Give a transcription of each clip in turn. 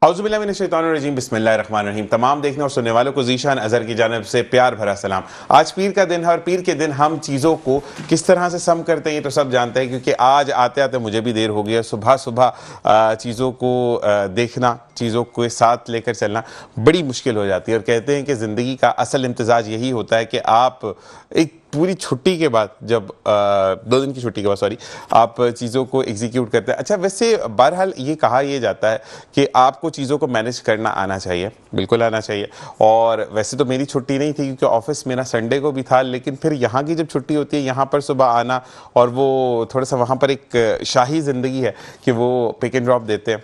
औज़ुबिल्लाहिमिनश्शैतानिर्रजीम बिस्मिल्लाहिर्रहमानिर्रहीम। तमाम देखने और सुनने वालों को ज़ीशान अज़हर की जानिब से प्यार भरा सलाम। आज पीर का दिन है और पीर के दिन हम चीज़ों को किस तरह से सम करते हैं ये तो सब जानते हैं, क्योंकि आज आते आते मुझे भी देर हो गई है। सुबह सुबह चीज़ों को देखना, चीज़ों को साथ लेकर चलना बड़ी मुश्किल हो जाती है। और कहते हैं कि ज़िंदगी का असल इम्तिज़ाज यही होता है कि आप एक पूरी छुट्टी के बाद, जब 2 दिन की छुट्टी के बाद सॉरी, आप चीज़ों को एग्जीक्यूट करते हैं। अच्छा, वैसे बहरहाल ये कहा यह जाता है कि आपको चीज़ों को मैनेज करना आना चाहिए, बिल्कुल आना चाहिए। और वैसे तो मेरी छुट्टी नहीं थी क्योंकि ऑफिस मेरा संडे को भी था, लेकिन फिर यहाँ की जब छुट्टी होती है, यहाँ पर सुबह आना, और वो थोड़ा सा वहाँ पर एक शाही ज़िंदगी है कि वो पिक एंड ड्रॉप देते हैं,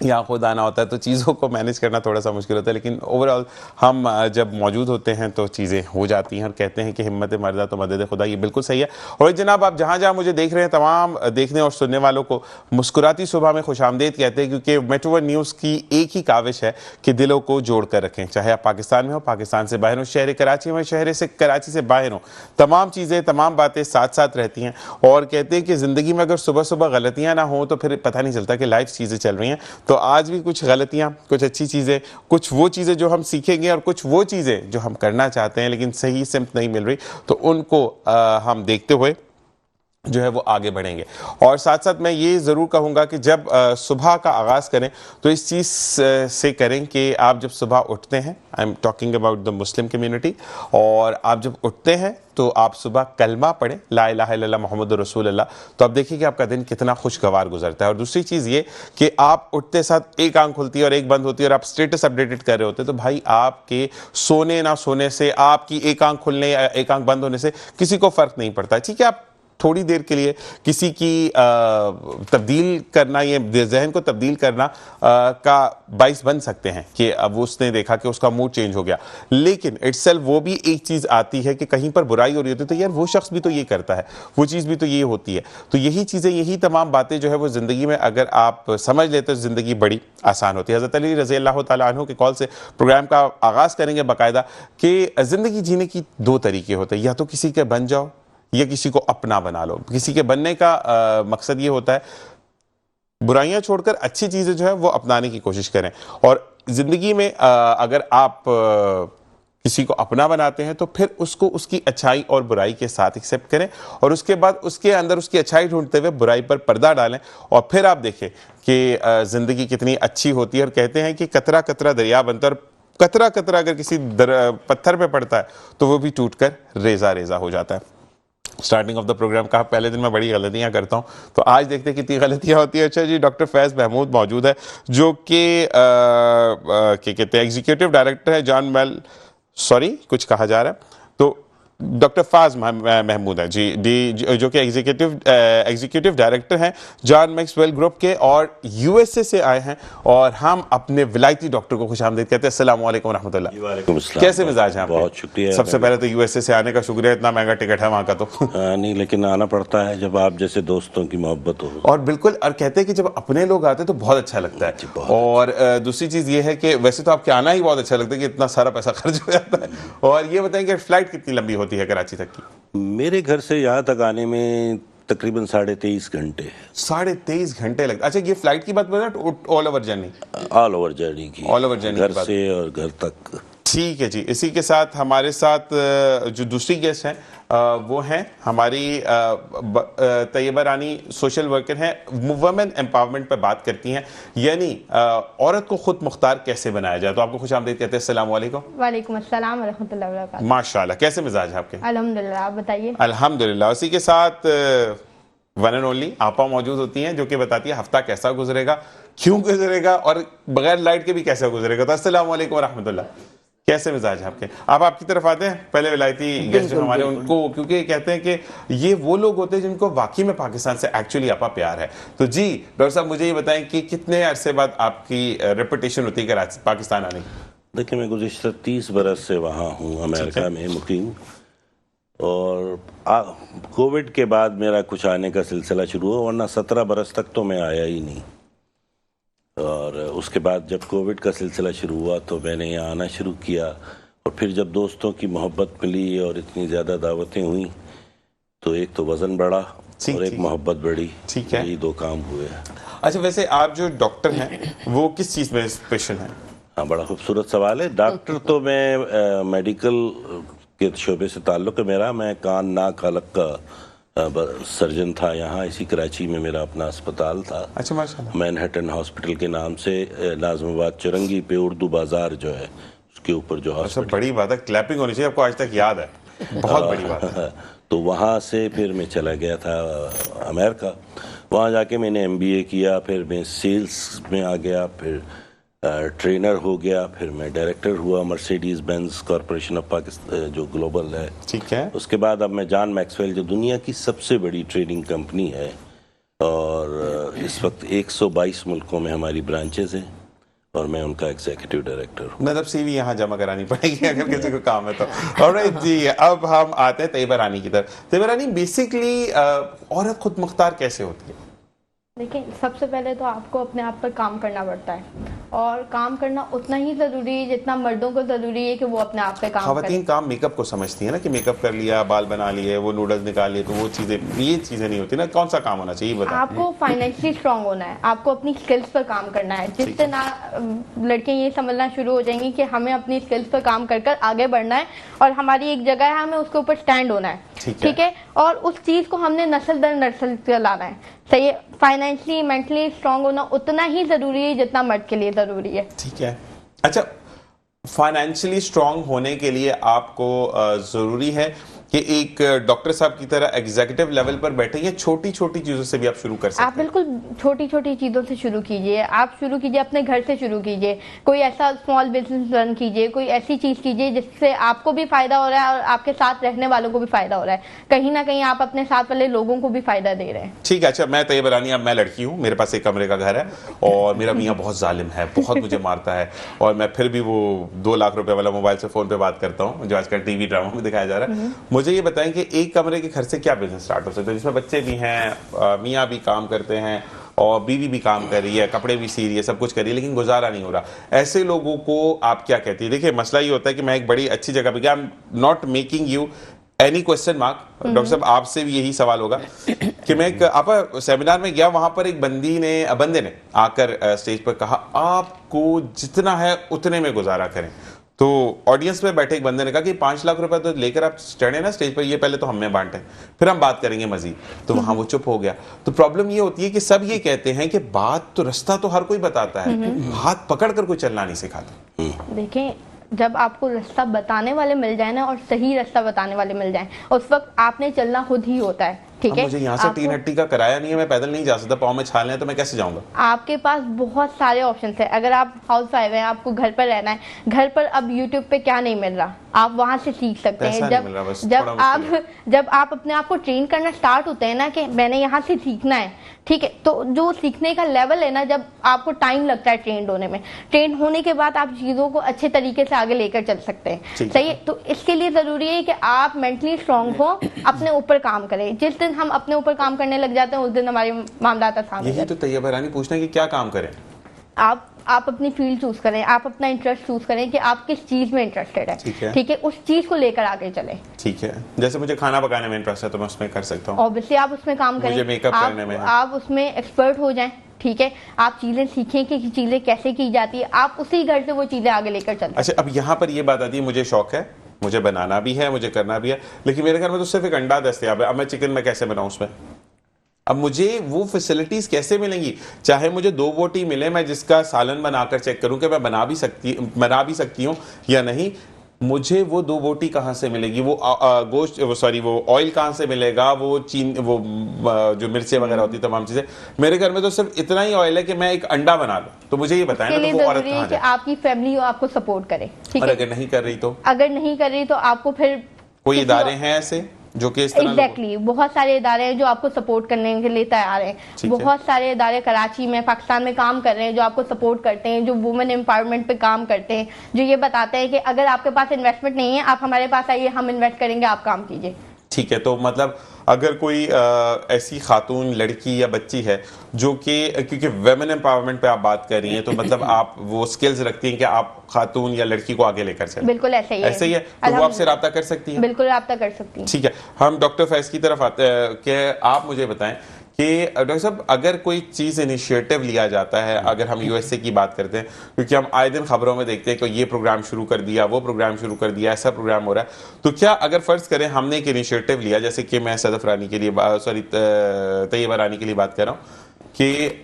यहाँ खुद आना होता है, तो चीज़ों को मैनेज करना थोड़ा सा मुश्किल होता है। लेकिन ओवरऑल हम जब मौजूद होते हैं तो चीज़ें हो जाती हैं। और कहते हैं कि हिम्मत मर्दा तो मदद खुदा, ये बिल्कुल सही है। और जनाब, आप जहाँ जहाँ मुझे देख रहे हैं, तमाम देखने और सुनने वालों को मुस्कुराती सुबह में खुशामदीद कहते हैं, क्योंकि मेट्रो वन न्यूज़ की एक ही काविश है कि दिलों को जोड़ कर रखें। चाहे आप पाकिस्तान में हो, पाकिस्तान से बाहर हो, शहर कराची में, शहर से कराची से बाहर हो, तमाम चीज़ें, तमाम बातें साथ साथ रहती हैं। और कहते हैं कि ज़िंदगी में अगर सुबह सुबह गलतियाँ ना हो तो फिर पता नहीं चलता कि लाइफ चीज़ें चल रही हैं। तो आज भी कुछ गलतियां, कुछ अच्छी चीज़ें, कुछ वो चीज़ें जो हम सीखेंगे और कुछ वो चीज़ें जो हम करना चाहते हैं लेकिन सही सिम्त नहीं मिल रही, तो उनको हम देखते हुए जो है वो आगे बढ़ेंगे। और साथ साथ मैं ये ज़रूर कहूँगा कि जब सुबह का आगाज़ करें तो इस चीज़ से करें कि आप जब सुबह उठते हैं, I am talking about the Muslim community, और आप जब उठते हैं तो आप सुबह कलमा पढ़ें, ला इलाहा इल्लल्लाह मुहम्मदुर रसूलुल्लाह। तो आप देखिए कि आपका दिन कितना खुशगवार गुजरता है। और दूसरी चीज़ ये कि आप उठते साथ एक आंख खुलती है और एक बंद होती है और आप स्टेटस अपडेटेड कर रहे होते हैं, तो भाई आपके सोने ना सोने से, आपकी एक आंख खुलने या एक आंख बंद होने से किसी को फ़र्क नहीं पड़ता। ठीक है, आप थोड़ी देर के लिए किसी की तब्दील करना, ये जहन को तब्दील करना का बाइस बन सकते हैं कि अब उसने देखा कि उसका मूड चेंज हो गया, लेकिन इटसेल्फ वो भी एक चीज़ आती है कि कहीं पर बुराई हो रही होती है तो यार वो शख्स भी तो ये करता है, वो चीज़ भी तो ये होती है। तो यही चीज़ें, यही तमाम बातें जो है वो ज़िंदगी में अगर आप समझ लेते तो ज़िंदगी बड़ी आसान होती है। हज़रत अली रज़ी अल्लाह तआला अन्हु के कॉल से प्रोग्राम का आगाज़ करेंगे बाकायदा कि ज़िंदगी जीने की 2 तरीके होते हैं, या तो किसी के बन जाओ या किसी को अपना बना लो। किसी के बनने का मकसद ये होता है बुराइयां छोड़कर अच्छी चीजें जो है वो अपनाने की कोशिश करें। और जिंदगी में अगर आप किसी को अपना बनाते हैं तो फिर उसको उसकी अच्छाई और बुराई के साथ एक्सेप्ट करें, और उसके बाद उसके अंदर उसकी अच्छाई ढूंढते हुए बुराई पर पर्दा डालें, और फिर आप देखें कि जिंदगी कितनी अच्छी होती है। और कहते हैं कि कतरा कतरा दरिया बनता है, और कतरा कतरा अगर किसी पत्थर पे पड़ता है तो वो भी टूटकर रेजा रेजा हो जाता है। स्टार्टिंग ऑफ द प्रोग्राम कहा पहले दिन मैं बड़ी गलतियां करता हूं, तो आज देखते हैं कितनी गलतियां होती है। अच्छा जी, डॉक्टर फैज़ महमूद मौजूद है जो कि क्या कहते हैं, एग्जीक्यूटिव डायरेक्टर है जॉन मेल, सॉरी कुछ कहा जा रहा है, तो डॉक्टर फाज महमूद है जी, जो कि एग्जीक्यूटिव डायरेक्टर हैं जॉन मैक्सवेल ग्रुप के, और यूएसए से आए हैं। और हम अपने विलायती डॉक्टर को खुशामदीद कहते हैं। अस्सलाम वालेकुम रहमतुल्लाह। कैसे मिजाज हैं आपके? बहुत शुक्रिया। सबसे पहले तो यूएसए से आने का शुक्रिया, इतना महंगा टिकट है वहाँ का तो नहीं, लेकिन आना पड़ता है जब आप जैसे दोस्तों की मोहब्बत हो। और बिल्कुल, और कहते हैं कि जब अपने लोग आते हैं तो बहुत अच्छा लगता है। और दूसरी चीज़ ये है कि वैसे तो आपके आना ही बहुत अच्छा लगता है कि इतना सारा पैसा खर्च हो जाता है। और ये बताएं कि फ्लाइट कितनी लंबी होती है कराची तक की? मेरे घर से यहाँ तक आने में तकरीबन 23.5 घंटे। 23.5 घंटे लगता? अच्छा, ये फ्लाइट की बात बोल, all over journey? All over journey की, ऑल ओवर जर्नी, घर से और घर तक। ठीक है जी। इसी के साथ हमारे साथ जो दूसरी गेस्ट हैं वो हैं हमारी तैयबा रानी, सोशल वर्कर हैं, वुमेन एम्पावरमेंट पर बात करती हैं, यानी औरत को खुद मुख्तार कैसे बनाया जाए। तो आपको खुश आमदीद कहते हैं। अस्सलाम वालेकुम। वालेकुम अस्सलाम व रहमतुल्लाहि व बरकातहू। माशाल्लाह, कैसे मिजाज है आपके? अल्हम्दुलिल्लाह, आप बताइए। अल्हम्दुलिल्लाह। उसी के साथ वन एंड ओनली आपा मौजूद होती हैं जो कि बताती है हफ्ता कैसा गुजरेगा, क्यों गुजरेगा, और बगैर लाइट के भी कैसा गुजरेगा। तो अस्सलाम वालेकुम रहमतुल्लाह, कैसे मिजाज है आपके? आप आपकी तरफ आते हैं पहले विलायती गेस्ट जो हमारे, उनको, क्योंकि कहते हैं कि ये वो लोग होते हैं जिनको वाकई में पाकिस्तान से एक्चुअली आपा प्यार है। तो जी डॉक्टर साहब, मुझे ये बताएं कि कितने अरसे बाद आपकी रेपुटेशन होती है कराची पाकिस्तान आने की? देखिए, मैं गुज़िश्ता 30 बरस से वहाँ हूँ अमेरिका में मुकीम, और कोविड के बाद मेरा कुछ आने का सिलसिला शुरू हुआ, वरना 17 बरस तक तो मैं आया ही नहीं। और उसके बाद जब कोविड का सिलसिला शुरू हुआ तो मैंने यहाँ आना शुरू किया, और फिर जब दोस्तों की मोहब्बत मिली और इतनी ज़्यादा दावतें हुई तो एक तो वज़न बढ़ा, ठीक, और एक ठीक। मोहब्बत बढ़ी। ठीक है। यही 2 काम हुए। अच्छा, वैसे आप जो डॉक्टर हैं वो किस चीज़ में स्पेशल हैं? हाँ, बड़ा खूबसूरत सवाल है। डॉक्टर तो मैं मेडिकल के शोबे से ताल्लुक़ है मेरा। मैं कान नाक हलक का सर्जन था यहाँ, इसी कराची में मेरा अपना अस्पताल था। अच्छा, माशाल्लाह। मैनहट्टन हॉस्पिटल के नाम से, नाज़िमाबाद चुरंगी पे उर्दू बाज़ार जो है उसके ऊपर जो अच्छा, हॉस्पिटल। बड़ी बात है, क्लैपिंग होनी चाहिए, आपको आज तक याद है, बहुत बड़ी बात है। तो वहाँ से फिर मैं चला गया था अमेरिका। वहाँ जाके मैंने MBA किया, फिर मैं सेल्स में आ गया, फिर ट्रेनर हो गया, फिर मैं डायरेक्टर हुआ Mercedes Benz corporation of Pakistan जो ग्लोबल है। ठीक है। उसके बाद अब मैं जॉन मैक्सवेल जो दुनिया की सबसे बड़ी ट्रेडिंग कंपनी है, और इस वक्त 122 मुल्कों में हमारी ब्रांचेज हैं, और मैं उनका एग्जीक्यूटिव डायरेक्टर हूँ। मतलब CV यहाँ जमा करानी पड़ेगी अगर किसी को काम है तो। ऑलराइट जी, अब हम आते हैं तैयबा रानी की तरफ। तैयबा रानी, बेसिकली औरत खुद मुख्तार कैसे होती है? देखिए, सबसे पहले तो आपको अपने आप पर काम करना पड़ता है, और काम करना उतना ही ज़रूरी है जितना मर्दों को ज़रूरी है कि वो अपने आप पे काम करें। खवातीन काम मेकअप को समझती है ना, कि मेकअप कर लिया, बाल बना लिए, वो नूडल्स निकाल लिए, तो वो चीज़ें, ये चीज़ें नहीं होती ना। कौन सा काम होना चाहिए बताएं। आपको फाइनेंशियली स्ट्रांग होना है, आपको अपनी स्किल्स पर काम करना है। जिस दिन लड़कियां ये समझना शुरू हो जाएंगी कि हमें अपनी स्किल्स पर काम कर कर आगे बढ़ना है, और हमारी एक जगह है, हमें उसके ऊपर स्टैंड होना है। ठीक है। और उस चीज़ को हमने नस्ल दर नस्ल चलाना है। सही है। फाइनेंशियली मेंटली स्ट्रांग होना उतना ही ज़रूरी है जितना मर्द के लिए ज़रूरी है। ठीक है। अच्छा, फाइनेंशियली स्ट्रांग होने के लिए आपको ज़रूरी है कि एक डॉक्टर साहब की तरह एग्जीक्यूटिव लेवल पर बैठे, या छोटी छोटी चीज़ों से भी आप शुरू कर सकते हैं? आप बिल्कुल छोटी छोटी चीज़ों से शुरू कीजिए। आप शुरू कीजिए अपने घर से, शुरू कीजिए कोई ऐसा स्मॉल बिजनेस रन कीजिए, कोई ऐसी चीज़ कीजिए जिससे आपको भी फ़ायदा हो रहा है और आपके साथ रहने वालों को भी फ़ायदा हो रहा है। कहीं ना कहीं आप अपने साथ वाले लोगों को भी फ़ायदा दे रहे हैं। ठीक है। अच्छा, मैं तैयबा रानी, अब मैं लड़की हूँ, मेरे पास 1 कमरे का घर है, और मेरा मियाँ बहुत जालिम है, बहुत मुझे मारता है, और मैं फिर भी वो 2 लाख रुपए वाला मोबाइल से फ़ोन पे बात करता हूँ, जो आजकल TV ड्रामा में दिखाया जा रहा है। मुझे ये बताएं कि 1 कमरे के घर से क्या बिजनेस स्टार्ट हो सकता है, जिसमें बच्चे भी हैं, मियाँ भी काम करते हैं, और बीवी भी काम कर रही है, कपड़े भी सी रही है, सब कुछ कर रही है, लेकिन गुजारा नहीं हो रहा। ऐसे लोगों को आप क्या कहती है? देखिए, मसला ये होता है कि मैं एक बड़ी अच्छी जगह पे गया, I am not making you any question mark, doctor साहब आपसे भी यही सवाल होगा कि मैं एक आप सेमिनार में गया, वहां पर एक बंदे ने आकर स्टेज पर कहा, आपको जितना है उतने में गुजारा करें। तो ऑडियंस में बैठे एक बंदे ने कहा कि 5 लाख रुपए तो लेकर आप चढ़े ना स्टेज पर, ये पहले तो हमें बांटे, फिर हम बात करेंगे मजीद। तो वहां वो चुप हो गया। तो प्रॉब्लम ये होती है कि सब ये कहते हैं कि बात तो, रास्ता तो हर कोई बताता है, हाथ पकड़ कर कोई चलना नहीं सिखाता। देखें, जब आपको रास्ता बताने वाले मिल जाए ना, और सही रास्ता बताने वाले मिल जाए, उस वक्त आपने चलना खुद ही होता है। ठीक है। मुझे यहाँ से 3 हट्टी का किराया नहीं है, मैं पैदल नहीं जा सकता, पाँव में छाल है, तो मैं कैसे जाऊंगा? आपके पास बहुत सारे ऑप्शन है। अगर आप हाउस वाइफ हैं, आपको घर पर रहना है, घर पर अब यूट्यूब पे क्या नहीं मिल रहा, आप वहां से सीख सकते हैं। जब आप अपने आप को ट्रेन करना स्टार्ट होते हैं ना, कि मैंने यहाँ से सीखना है, ठीक है, तो जो सीखने का लेवल है ना, जब आपको टाइम लगता है ट्रेन होने में, ट्रेन होने के बाद आप चीजों को अच्छे तरीके से आगे लेकर चल सकते हैं। सही है। तो इसके लिए जरूरी है कि आप मेंटली स्ट्रांग हो, अपने ऊपर काम करें। जिस दिन हम अपने ऊपर काम करने लग जाते हैं, उस दिन हमारे मामला आसान हो जाते हैं। यही तो तैयबा रानी पूछना है कि क्या काम करें? आप अपनी फील्ड चूज करें, आप अपना इंटरेस्ट चूज करें कि आप किस चीज में इंटरेस्टेड है। ठीक है। उस चीज को लेकर आगे चलें। ठीक है। जैसे मुझे खाना पकाने में इंटरेस्ट है, तो मैं उसमें कर सकता हूँ। ऑब्वियसली आप उसमें काम करें। मुझे मेकअप करने में, आप उसमें एक्सपर्ट हो जाएं। ठीक है। आप चीजें सीखें कि चीजें कैसे की जाती है, आप उसी घर से वो चीजें आगे लेकर चलते। अच्छा, अब यहाँ पर ये बात आती है, मुझे शौक है, मुझे बनाना भी है, मुझे करना भी है, लेकिन मेरे घर में तो सिर्फ एक अंडा दस्तयाब है। अब मैं चिकन में कैसे बनाऊं उसमें? अब मुझे वो फैसिलिटीज कैसे मिलेंगी? चाहे मुझे 2 बोटी मिले, मैं जिसका सालन बनाकर चेक करूं कि मैं बना भी सकती हूं या नहीं, मुझे वो 2 बोटी कहां से मिलेगी? वो गोश्त, वो ऑयल कहां से मिलेगा? वो जो मिर्चें वगैरह होती, तमाम चीजें। मेरे घर में तो सिर्फ इतना ही ऑयल है कि मैं एक अंडा बना लूं। तो मुझे ये बताएं ना, तो वो औरत कहां जाए? आपकी फैमिली आपको सपोर्ट करे। ठीक है। और अगर नहीं कर रही तो? अगर नहीं कर रही तो आपको फिर कोई इदारे हैं ऐसे जो कि इस तरह एग्जैक्टली बहुत सारे इदारे हैं जो आपको सपोर्ट करने के लिए तैयार हैं। बहुत सारे इदारे कराची में, पाकिस्तान में काम कर रहे हैं जो आपको सपोर्ट करते हैं, जो वुमेन एम्पावरमेंट पे काम करते हैं, जो ये बताते हैं कि अगर आपके पास इन्वेस्टमेंट नहीं है, आप हमारे पास आइए, हम इन्वेस्ट करेंगे, आप काम कीजिए। ठीक है। तो मतलब अगर कोई ऐसी खातून लड़की या बच्ची है जो कि, क्योंकि वेमेन एम्पावरमेंट पे आप बात कर रही हैं, तो मतलब आप वो स्किल्स रखती हैं कि आप खातून या लड़की को आगे लेकर चलें। बिल्कुल ऐसा ही है। ऐसे ही है, तो वो आपसे रब्ता कर सकती है? बिल्कुल रब्ता कर सकती है। ठीक है, हम डॉक्टर फैज की तरफ आते हैं कि आप मुझे बताएं कि डॉक्टर साहब, अगर कोई चीज़ इनिशिएटिव लिया जाता है, अगर हम यूएसए की बात करते हैं, क्योंकि हम आए दिन खबरों में देखते हैं कि ये प्रोग्राम शुरू कर दिया, वो प्रोग्राम शुरू कर दिया, ऐसा प्रोग्राम हो रहा है, तो क्या अगर फ़र्ज़ करें हमने एक इनिशिएटिव लिया, जैसे कि मैं सदफ रानी के लिए तैयबा रानी के लिए बात कर रहा हूँ, कि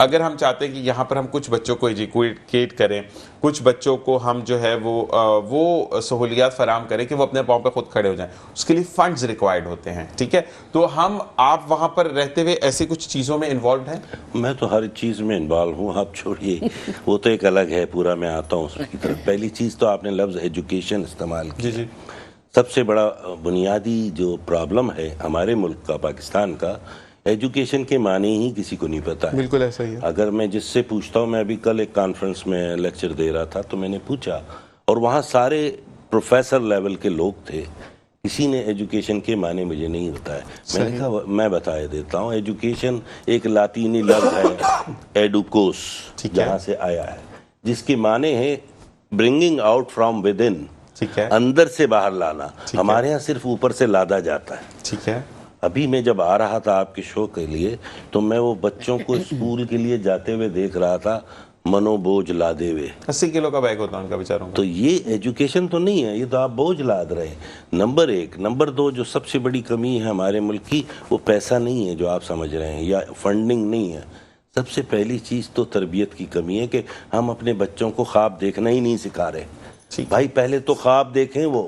अगर हम चाहते हैं कि यहाँ पर हम कुछ बच्चों को एजुकेट करें, कुछ बच्चों को हम जो है वो सहूलियात फराम करें कि वो अपने पाँव पे खुद खड़े हो जाएं, उसके लिए फंड्स रिक्वायर्ड होते हैं, ठीक है? तो आप वहाँ पर रहते हुए ऐसी कुछ चीज़ों में इन्वॉल्व हैं? मैं तो हर चीज़ में इन्वॉल्व हूँ, आप छोड़िए वो तो एक अलग है पूरा, मैं आता हूँ उसकी तरफ। पहली चीज़ तो आपने लफ्ज़ एजुकेशन इस्तेमाल किया। जी। सबसे बड़ा बुनियादी जो प्रॉब्लम है हमारे मुल्क का, पाकिस्तान का, एजुकेशन के माने ही किसी को नहीं पता है। बिल्कुल ऐसा ही है। अगर मैं जिससे पूछता हूँ, मैं अभी कल एक कॉन्फ्रेंस में लेक्चर दे रहा था, तो मैंने पूछा और वहाँ सारे प्रोफेसर लेवल के लोग थे, किसी ने एजुकेशन के माने मुझे नहीं बताया। मैंने कहा मैं बता देता हूँ, एजुकेशन एक लातीनी लफ्ज़ है एडुकोस, जहाँ से आया है, जिसके माने हैं bringing out from with in, ठीक है, अंदर से बाहर लाना। हमारे यहाँ सिर्फ ऊपर से लादा जाता है। ठीक है। अभी मैं जब आ रहा था आपके शो के लिए, तो मैं वो बच्चों को स्कूल के लिए जाते हुए देख रहा था, मनोबोझ लादे हुए। 80 किलो का बैग होता है उनका बेचारों का। तो ये एजुकेशन तो नहीं है, ये तो आप बोझ लाद रहे हैं, नंबर एक। नंबर दो, जो सबसे बड़ी कमी है हमारे मुल्क की, वो पैसा नहीं है जो आप समझ रहे हैं, या फंडिंग नहीं है। सबसे पहली चीज़ तो तरबियत की कमी है कि हम अपने बच्चों को ख्वाब देखना ही नहीं सिखा रहे। भाई पहले तो ख्वाब देखें वो,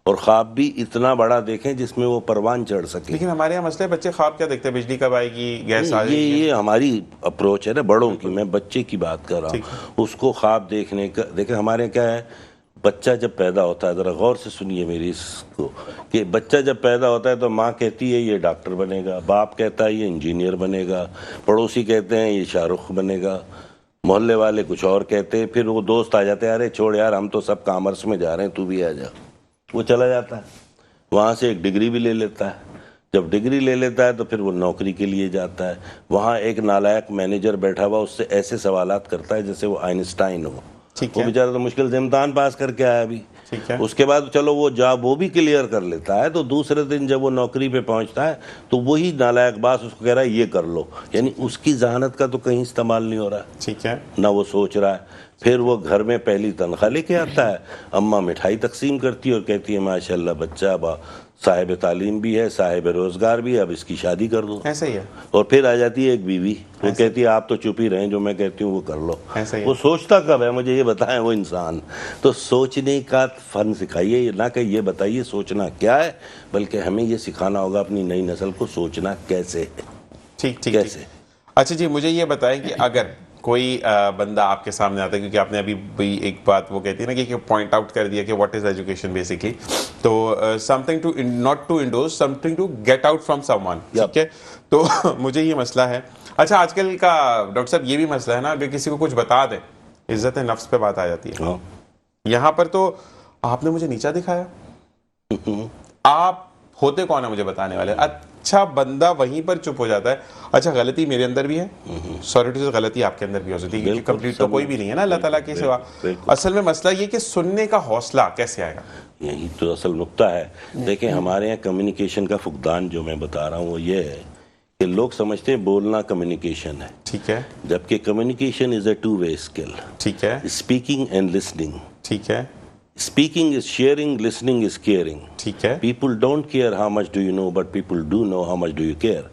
और ख्वाब भी इतना बड़ा देखें जिसमें वो परवान चढ़ सके। लेकिन हमारे यहाँ मसले, बच्चे ख्वाब क्या देखते हैं? बिजली कब आएगी, गैस आ जाएगी। ये हमारी अप्रोच है ना बड़ों की, मैं बच्चे की बात कर रहा हूँ। उसको ख्वाब देखने का, देखें हमारे क्या है, बच्चा जब पैदा होता है, ज़रा गौर से सुनिए मेरी इसको, कि बच्चा जब पैदा होता है तो माँ कहती है ये डॉक्टर बनेगा, बाप कहता है ये इंजीनियर बनेगा, पड़ोसी कहते हैं ये शाहरुख बनेगा, मोहल्ले वाले कुछ और कहते हैं, फिर वो दोस्त आ जाते हैं, अरे छोड़ यार हम तो सब कॉमर्स में जा रहे हैं, तू भी आ जा। वो चला जाता है, वहाँ से एक डिग्री भी ले लेता है। जब डिग्री ले लेता है तो फिर वो नौकरी के लिए जाता है, वहाँ एक नालायक मैनेजर बैठा हुआ उससे ऐसे सवालात करता है जैसे वो आइंस्टाइन हो। वो बेचारा तो मुश्किल से इम्तहान पास करके आया अभी। उसके बाद चलो वो जॉब वो भी क्लियर कर लेता है, तो दूसरे दिन जब वो नौकरी पे पहुंचता है तो वही नालायक बास उसको कह रहा है ये कर लो, यानी उसकी जहानत का तो कहीं इस्तेमाल नहीं हो रहा है। ठीक है, ना वो सोच रहा है। फिर वो घर में पहली तनख्वाह लेके आता है, अम्मा मिठाई तकसीम करती है और कहती है माशाल्लाह बच्चा साहिब तालीम भी है, साहिब रोजगार भी है, अब इसकी शादी कर दो। ऐसा ही है। और फिर आ जाती है एक बीवी, वो कहती है आप तो चुप ही रहें, जो मैं कहती हूँ वो कर लो। ऐसा ही वो सोचता कब है, मुझे ये बताएं वो इंसान। तो सोचने का फन सिखाइए, ना कि ये बताइए सोचना क्या है, बल्कि हमें ये सिखाना होगा अपनी नई नस्ल को सोचना कैसे है। ठीक कैसे। अच्छा जी, मुझे ये बताएं कि अगर कोई बंदा आपके सामने आता है, क्योंकि आपने अभी भी एक बात वो कहती है ना कि पॉइंट आउट कर दिया कि व्हाट इज एजुकेशन बेसिकली, तो something to not to induce, something to get out from someone, ठीक है? तो मुझे ये मसला है। अच्छा, आजकल का डॉक्टर साहब ये भी मसला है ना, अगर किसी को कुछ बता दें, इज्जत नफ्स पे बात आ जाती है। यहाँ पर तो आपने मुझे नीचा दिखाया, आप होते कौन है मुझे बताने वाले? अच्छा, बंदा वहीं पर चुप हो जाता है। अच्छा, गलती मेरे अंदर भी है, सॉरी टू से गलती आपके अंदर भी हो सकती है, क्योंकि कंप्लीट तो कोई भी नहीं है ना अल्लाह ताला के सिवा। असल में मसला ये कि सुनने का हौसला कैसे आएगा, यही तो असल नुक्ता है। देखें हमारे यहाँ कम्युनिकेशन का फुकदान जो मैं बता रहा हूँ वो ये है कि लोग समझते हैं बोलना कम्युनिकेशन है, ठीक है, जबकि communication is a two way skill. ठीक है, स्पीकिंग एंड लिसनिंग। ठीक है, Speaking is sharing, listening is caring. ठीक है, People don't care how much do you know, but people do know how much do you care.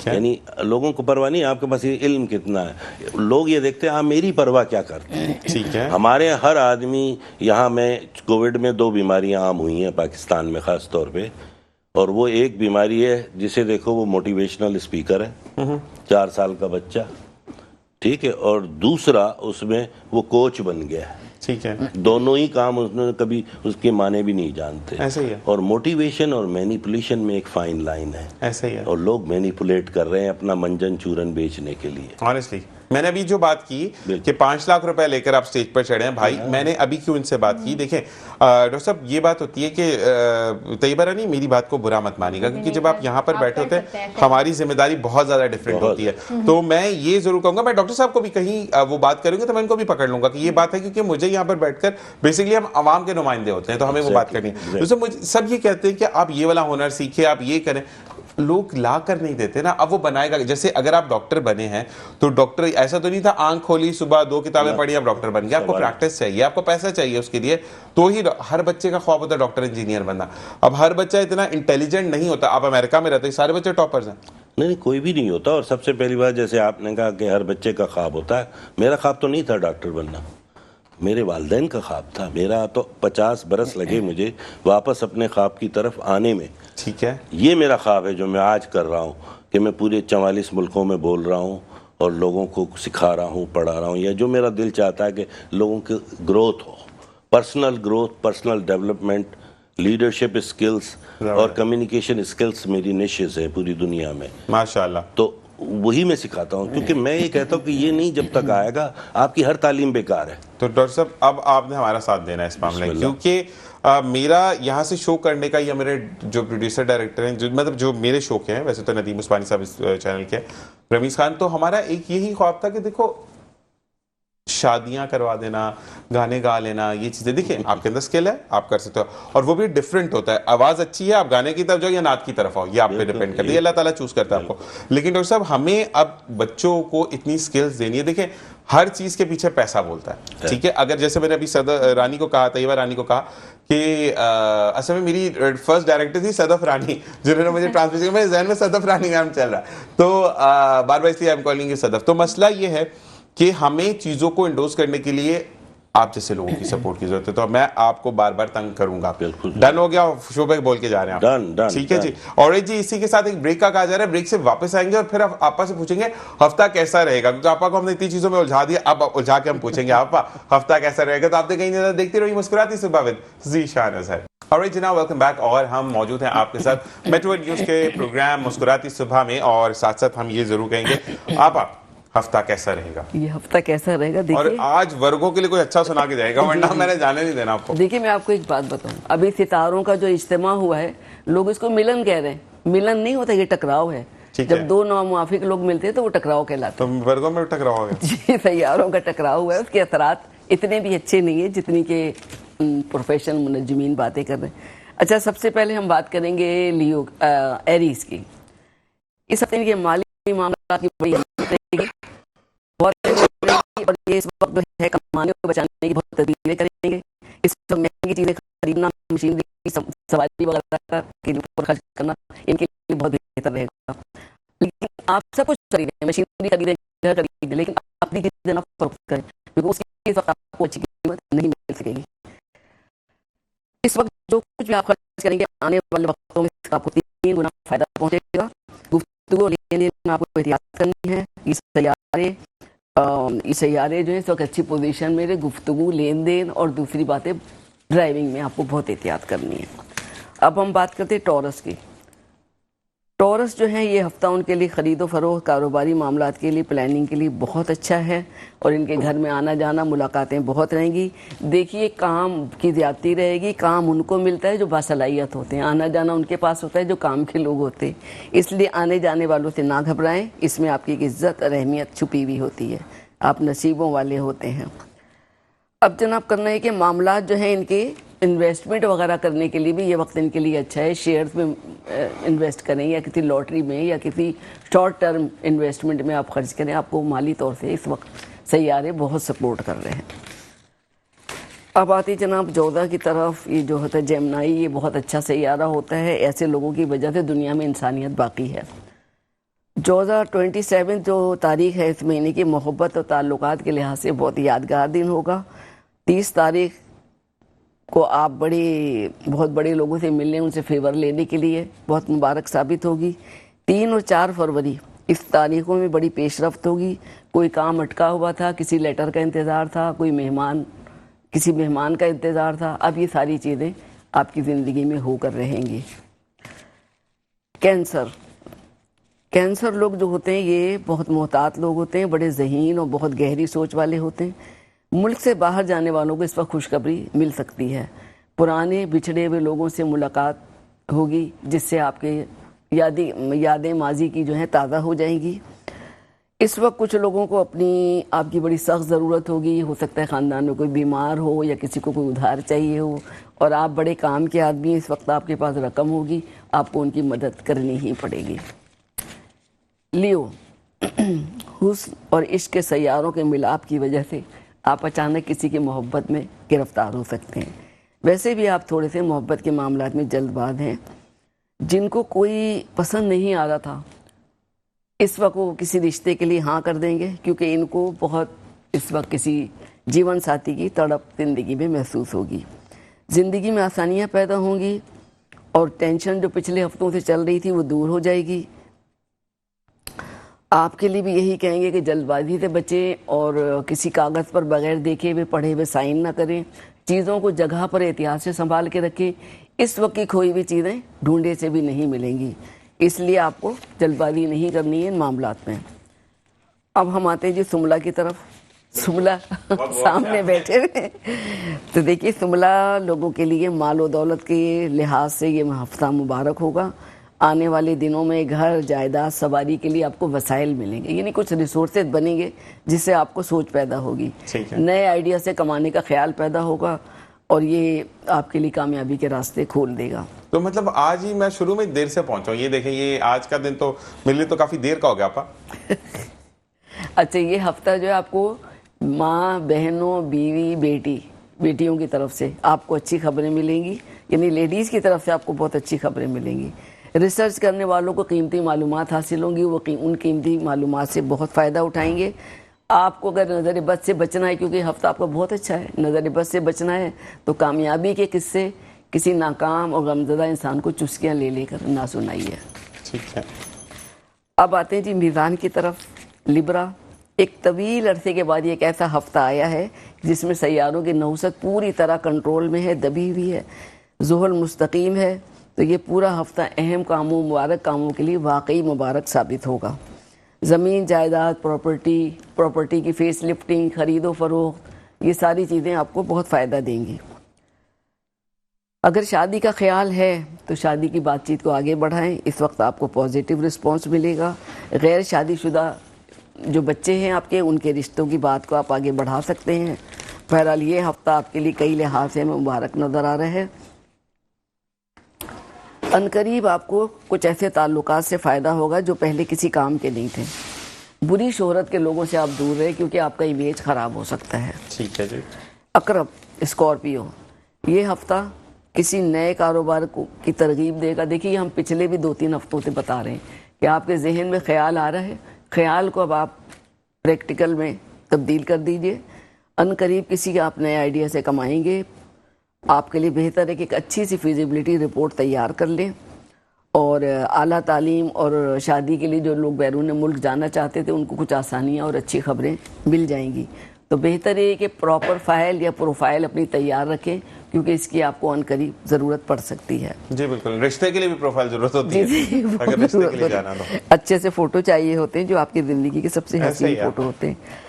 यानी लोगों को परवाह नहीं आपके पास ये इल्म कितना है, लोग ये देखते हैं आप मेरी परवाह क्या करते हैं। ठीक है। हमारे हर आदमी यहाँ में कोविड में 2 बीमारियाँ आम हुई हैं पाकिस्तान में ख़ास तौर पे, और वो एक बीमारी है जिसे देखो वो मोटिवेशनल स्पीकर है, 4 साल का बच्चा, ठीक है, और दूसरा उसमें वो कोच बन गया है। ठीक है, दोनों ही काम उसने कभी उसके माने भी नहीं जानते। ऐसे ही है। और मोटिवेशन और मैनिपुलेशन में एक फाइन लाइन है। ऐसे ही है। और लोग मैनिपुलेट कर रहे हैं अपना मंजन चूरन बेचने के लिए। ऑनेस्टली मैंने अभी जो बात की कि 5 लाख रुपए लेकर आप स्टेज पर चढ़े हैं भाई, मैंने अभी क्यों इनसे बात की, देखें डॉक्टर साहब ये बात होती है कि तैयबा रानी मेरी बात को बुरा मत मानिएगा, क्योंकि जब आप यहाँ पर बैठे होते हैं हमारी जिम्मेदारी बहुत ज्यादा डिफरेंट होती है। तो मैं ये जरूर कहूंगा, मैं डॉक्टर साहब को भी कहीं वो बात करूंगी तो मैं इनको भी पकड़ लूंगा कि ये बात है, क्योंकि मुझे यहाँ पर बैठकर बेसिकली हम आवाम के नुमाइंदे होते हैं, तो हमें वो बात करनी है। दोस्तों मुझे सब ये कहते हैं कि आप ये वाला हुनर सीखे, आप ये करें, लोग ला कर नहीं देते ना। अब वो बनाएगा, जैसे अगर आप डॉक्टर बने हैं तो डॉक्टर ऐसा तो नहीं था आंख खोली सुबह 2 किताबें पढ़ी आप डॉक्टर बन गए, आपको प्रैक्टिस चाहिए, आपको पैसा चाहिए उसके लिए, तो ही हर बच्चे का ख्वाब होता है डॉक्टर इंजीनियर बनना। अब हर बच्चा इतना इंटेलिजेंट नहीं होता। आप अमेरिका में रहते हैं, सारे बच्चे टॉपर्स हैं? नहीं, कोई भी नहीं होता। और सबसे पहली बात, जैसे आपने कहा कि हर बच्चे का ख्वाब होता है, मेरा ख्वाब तो नहीं था डॉक्टर बनना, मेरे वालिदैन का ख्वाब था। मेरा तो 50 बरस लगे मुझे वापस अपने ख्वाब की तरफ आने में। ठीक है, ये मेरा ख्वाब है जो मैं आज कर रहा हूँ कि मैं पूरे 44 मुल्कों में बोल रहा हूँ और लोगों को सिखा रहा हूँ, पढ़ा रहा हूँ। या जो मेरा दिल चाहता है कि लोगों की ग्रोथ हो, personal growth, personal development, leadership skills और कम्युनिकेशन स्किल्स मेरी निशेस है पूरी दुनिया में माशाल्लाह। तो वही मैं सिखाता हूँ, क्योंकि मैं ये कहता हूँ कि ये नहीं जब तक आएगा आपकी हर तालीम बेकार है। तो डॉक्टर साहब अब आपने हमारा साथ देना है इस मामले में, क्योंकि मेरा यहाँ से शो करने का, या मेरे जो प्रोड्यूसर डायरेक्टर हैं, जो मतलब जो मेरे शो के हैं, वैसे तो नदीम उस्मानी साहब इस चैनल के, रमीज खान, तो हमारा एक यही ख्वाब था कि देखो शादियां करवा देना, गाने गा लेना, ये चीजें, देखिए आपके अंदर स्किल है, आप कर सकते हो, और वो भी डिफरेंट होता है। आवाज अच्छी है, आप गाने की तरफ जाओ या नात की तरफ आओ, ये आप पे डिपेंड करती है, अल्लाह ताला चूज करता है आपको। लेकिन डॉक्टर साहब हमें अब बच्चों को इतनी स्किल्स देनी है। देखिए हर चीज के पीछे पैसा बोलता है, ठीक है। अगर जैसे मैंने अभी सदर रानी को कहा, तैयबा रानी को कहा कि असल में मेरी फर्स्ट डायरेक्टर थी सदफ रानी, जिन्होंने मुझे ट्रांसलेशन, मेरे जहन में सदफ रानी नाम चल रहा है, तो बार बार इसलिए I am calling you Sadaf. तो मसला ये है कि हमें चीजों को इंडोर्स करने के लिए आप जैसे लोगों की सपोर्ट की जरूरत है, तो मैं आपको बार बार तंग करूंगा। बिल्कुल डन हो गया, शोबे बोल के जा रहे हैं आप? डन, ठीक है जी। और जी इसी के साथ एक ब्रेक का कहा जा रहा है, ब्रेक से वापस आएंगे और फिर आपा से पूछेंगे हफ्ता कैसा रहेगा, क्योंकि आपा को हमने इतनी चीजों में उलझा दिया, अब उलझा के हम पूछेंगे आपा हफ्ता कैसा रहेगा। तो आपने कहीं ज्यादा देखती रही मुस्कुराती सुबह विद ज़ीशान अज़हर। ऑलराइट जनाब, वेलकम बैक, और हम मौजूद हैं आपके साथ मेट्रो न्यूज के प्रोग्राम मुस्कुराती सुबह में, और साथ साथ हम ये जरूर कहेंगे आपा हफ्ता कैसा रहेगा, ये हफ्ता कैसा रहेगा। देखिए, और आज वर्गों के लिए कोई अच्छा सुना के जाएगा, वरना मैंने जाने नहीं देना आपको। देखिए मैं आपको एक बात बताऊं, अभी सितारों का जो इज्तिमा हुआ है, लोग इसको मिलन कह रहे हैं। मिलन नहीं होता, ये टकराव है। जब दो नामुवाफिक लोग मिलते हैं तो वो टकराव कहलाते हैं। तो वर्गों में टकराव हो गया जी, सैयारों का टकराव हुआ है। उसके असरात इतने भी अच्छे नहीं है जितनी के प्रोफेशनल मुनज्जिमीन बातें कर रहे हैं। अच्छा, सबसे पहले हम बात करेंगे लियो एरीज की। इस हफ्ते के माली मामला की बड़ी और ये इस वक्त जो है कमाने और बचाने की बहुत तदबीरें करेंगे। इस वक्त महंगी चीजें खरीदना, मशीनरी, सवारी वगैरह के ऊपर खर्च करना इनके लिए बहुत बेहतर रहेगा। लेकिन आप सब कुछ खरीदें, मशीनरी खरीदें, घर खरीदें, लेकिन अपनी चीजें ना फरोख्त करें, क्योंकि उसके वक्त आपको अच्छी कीमत नहीं मिल सकेगी। इस वक्त जो कुछ भी आप खर्च करेंगे, आने वाले वक्तों में आपको 3 गुना फायदा पहुंचेगा। गुफ्तगू लेन देन में आपको एहतियात करनी है। इस सैयारे जो है इस वक्त अच्छी पोजीशन में रहे, गुफ्तगू, लेन देन और दूसरी बातें ड्राइविंग में आपको बहुत एहतियात करनी है। अब हम बात करते हैं टॉरस की। टॉरस जो है ये हफ्ता उनके लिए ख़रीदो फरोख्त, कारोबारी मामलात के लिए, प्लानिंग के लिए बहुत अच्छा है, और इनके घर में आना जाना, मुलाकातें बहुत रहेंगी। देखिए काम की ज़्यादती रहेगी, काम उनको मिलता है जो बासलाहियत होते हैं, आना जाना उनके पास होता है जो काम के लोग होते हैं। इसलिए आने जाने वालों से ना घबराएं, इसमें आपकी एक इज़्ज़त और अहमियत छुपी हुई होती है, आप नसीबों वाले होते हैं। अब जनाब करना है कि मामला जो है इनके इन्वेस्टमेंट वगैरह करने के लिए भी ये वक्त इनके लिए अच्छा है। शेयर्स में इन्वेस्ट करें, या किसी लॉटरी में, या किसी शॉर्ट टर्म इन्वेस्टमेंट में आप खर्च करें, आपको माली तौर से इस वक्त सैयारे बहुत सपोर्ट कर रहे हैं। अब आती जनाब जोधा की तरफ। ये जो होता है जेमनाई, ये बहुत अच्छा सैयारा होता है, ऐसे लोगों की वजह से दुनिया में इंसानियत बाकी है। जोधा 27 जो तारीख है इस महीने की, मोहब्बत और ताल्लुकात के लिहाज से बहुत यादगार दिन होगा। 30 तारीख को आप बहुत बड़े लोगों से मिलने, उनसे फेवर लेने के लिए बहुत मुबारक साबित होगी। 3 और 4 फरवरी इस तारीखों में बड़ी पेशरफ्त होगी। कोई काम अटका हुआ था, किसी लेटर का इंतज़ार था, किसी मेहमान का इंतज़ार था, अब ये सारी चीज़ें आपकी ज़िंदगी में होकर रहेंगी। कैंसर लोग जो होते हैं ये बहुत मोहतात लोग होते हैं, बड़े ज़हीन और बहुत गहरी सोच वाले होते हैं। मुल्क से बाहर जाने वालों को इस वक्त खुशखबरी मिल सकती है। पुराने बिछड़े हुए लोगों से मुलाकात होगी, जिससे आपके यादें माजी की जो हैं ताज़ा हो जाएंगी। इस वक्त कुछ लोगों को आपकी बड़ी सख्त ज़रूरत होगी। हो सकता है ख़ानदान में कोई बीमार हो या किसी को कोई उधार चाहिए हो, और आप बड़े काम के आदमी हैं। इस वक्त आपके पास रकम होगी, आपको उनकी मदद करनी ही पड़ेगी। लियो, हुस्न और इश्क के सैयारों के मिलाप की वजह से आप अचानक किसी की मोहब्बत में गिरफ्तार हो सकते हैं। वैसे भी आप थोड़े से मोहब्बत के मामलात में जल्दबाज हैं। जिनको कोई पसंद नहीं आ रहा था, इस वक्त वो किसी रिश्ते के लिए हाँ कर देंगे, क्योंकि इनको बहुत इस वक्त किसी जीवन साथी की तड़प ज़िंदगी में महसूस होगी। ज़िंदगी में आसानियाँ पैदा होंगी और टेंशन जो पिछले हफ्तों से चल रही थी वो दूर हो जाएगी। आपके लिए भी यही कहेंगे कि जल्दबाजी से बचें और किसी कागज़ पर बगैर देखे हुए पढ़े हुए साइन ना करें। चीज़ों को जगह पर एहतियात से संभाल के रखें। इस वक्त की खोई हुई चीज़ें ढूंढे से भी नहीं मिलेंगी, इसलिए आपको जल्दबाजी नहीं करनी है इन मामलात में। अब हम आते हैं जी सुमला की तरफ। सुमला सामने बैठे हुए। तो देखिए, सुमला लोगों के लिए माल और दौलत के लिहाज से ये हफ्ता मुबारक होगा। आने वाले दिनों में घर, जायदाद, सवारी के लिए आपको वसाइल मिलेंगे, यानी कुछ रिसोर्सेज बनेंगे जिससे आपको सोच पैदा होगी। नए आइडिया से कमाने का ख्याल पैदा होगा और ये आपके लिए कामयाबी के रास्ते खोल देगा। तो मतलब आज ही मैं शुरू में देर से पहुंचा हूँ। ये देखें, ये आज का दिन तो मेरे लिए तो काफी देर का हो गया आपा। अच्छा, ये हफ्ता जो है आपको माँ, बहनों, बीवी, बेटियों की तरफ से आपको अच्छी खबरें मिलेंगी, यानी लेडीज़ की तरफ से आपको बहुत अच्छी खबरें मिलेंगी। रिसर्च करने वालों को कीमती मालूमात हासिल होंगी, वो उन कीमती मालूमात से बहुत फ़ायदा उठाएंगे। आपको अगर नज़र बद से बचना है, क्योंकि हफ्ता आपका बहुत अच्छा है, नज़र बद से बचना है तो कामयाबी के किस्से किसी नाकाम और गमज़दा इंसान को चुस्कियाँ ले लेकर ना सुनाइए। ठीक है। अब आते हैं जी मीज़ान की तरफ। लिब्रा, एक तवील अरसे के बाद एक ऐसा हफ्ता आया है जिसमें सैयारों की नौसत पूरी तरह कंट्रोल में है, दबी हुई है, ज़ुहल मुस्तकीम है। तो ये पूरा हफ्ता अहम कामों, मुबारक कामों के लिए वाकई मुबारक साबित होगा। ज़मीन, जायदाद, प्रॉपर्टी की फेस लिफ्टिंग, ख़रीदो फरोख्त, ये सारी चीज़ें आपको बहुत फ़ायदा देंगी। अगर शादी का ख्याल है तो शादी की बातचीत को आगे बढ़ाएं, इस वक्त आपको पॉजिटिव रिस्पॉन्स मिलेगा। गैर शादीशुदा जो बच्चे हैं आपके, उनके रिश्तों की बात को आप आगे बढ़ा सकते हैं। बहरहाल ये हफ्ता आपके लिए कई लिहाज से मुबारक नज़र आ रहा है। अनकरीब आपको कुछ ऐसे ताल्लुकात से फ़ायदा होगा जो पहले किसी काम के नहीं थे। बुरी शोहरत के लोगों से आप दूर रहे, क्योंकि आपका इमेज ख़राब हो सकता है। ठीक है जी। अकरब, स्कॉर्पियो, ये हफ्ता किसी नए कारोबार की तरगीब देगा। देखिए, हम पिछले भी 2-3 हफ्तों से बता रहे हैं कि आपके जहन में ख्याल आ रहा है, ख्याल को अब आप प्रैक्टिकल में तब्दील कर दीजिए। अनकरीब किसी आप नए आइडिया से कमाएंगे। आपके लिए बेहतर है कि एक अच्छी सी फिजिबिलिटी रिपोर्ट तैयार कर लें, और आला तालीम और शादी के लिए जो लोग बैरून मुल्क जाना चाहते थे उनको कुछ आसानियाँ और अच्छी खबरें मिल जाएंगी। तो बेहतर है कि प्रॉपर फाइल या प्रोफाइल अपनी तैयार रखें, क्योंकि इसकी आपको अनकरीब ज़रूरत पड़ सकती है। जी बिल्कुल, रिश्ते के लिए भी प्रोफाइल ज़रूरत होती है। अगर रिश्ते के लिए जाना तो अच्छे से फ़ोटो चाहिए होते हैं, जो आपकी ज़िंदगी के सबसे हसीन फ़ोटो होते हैं।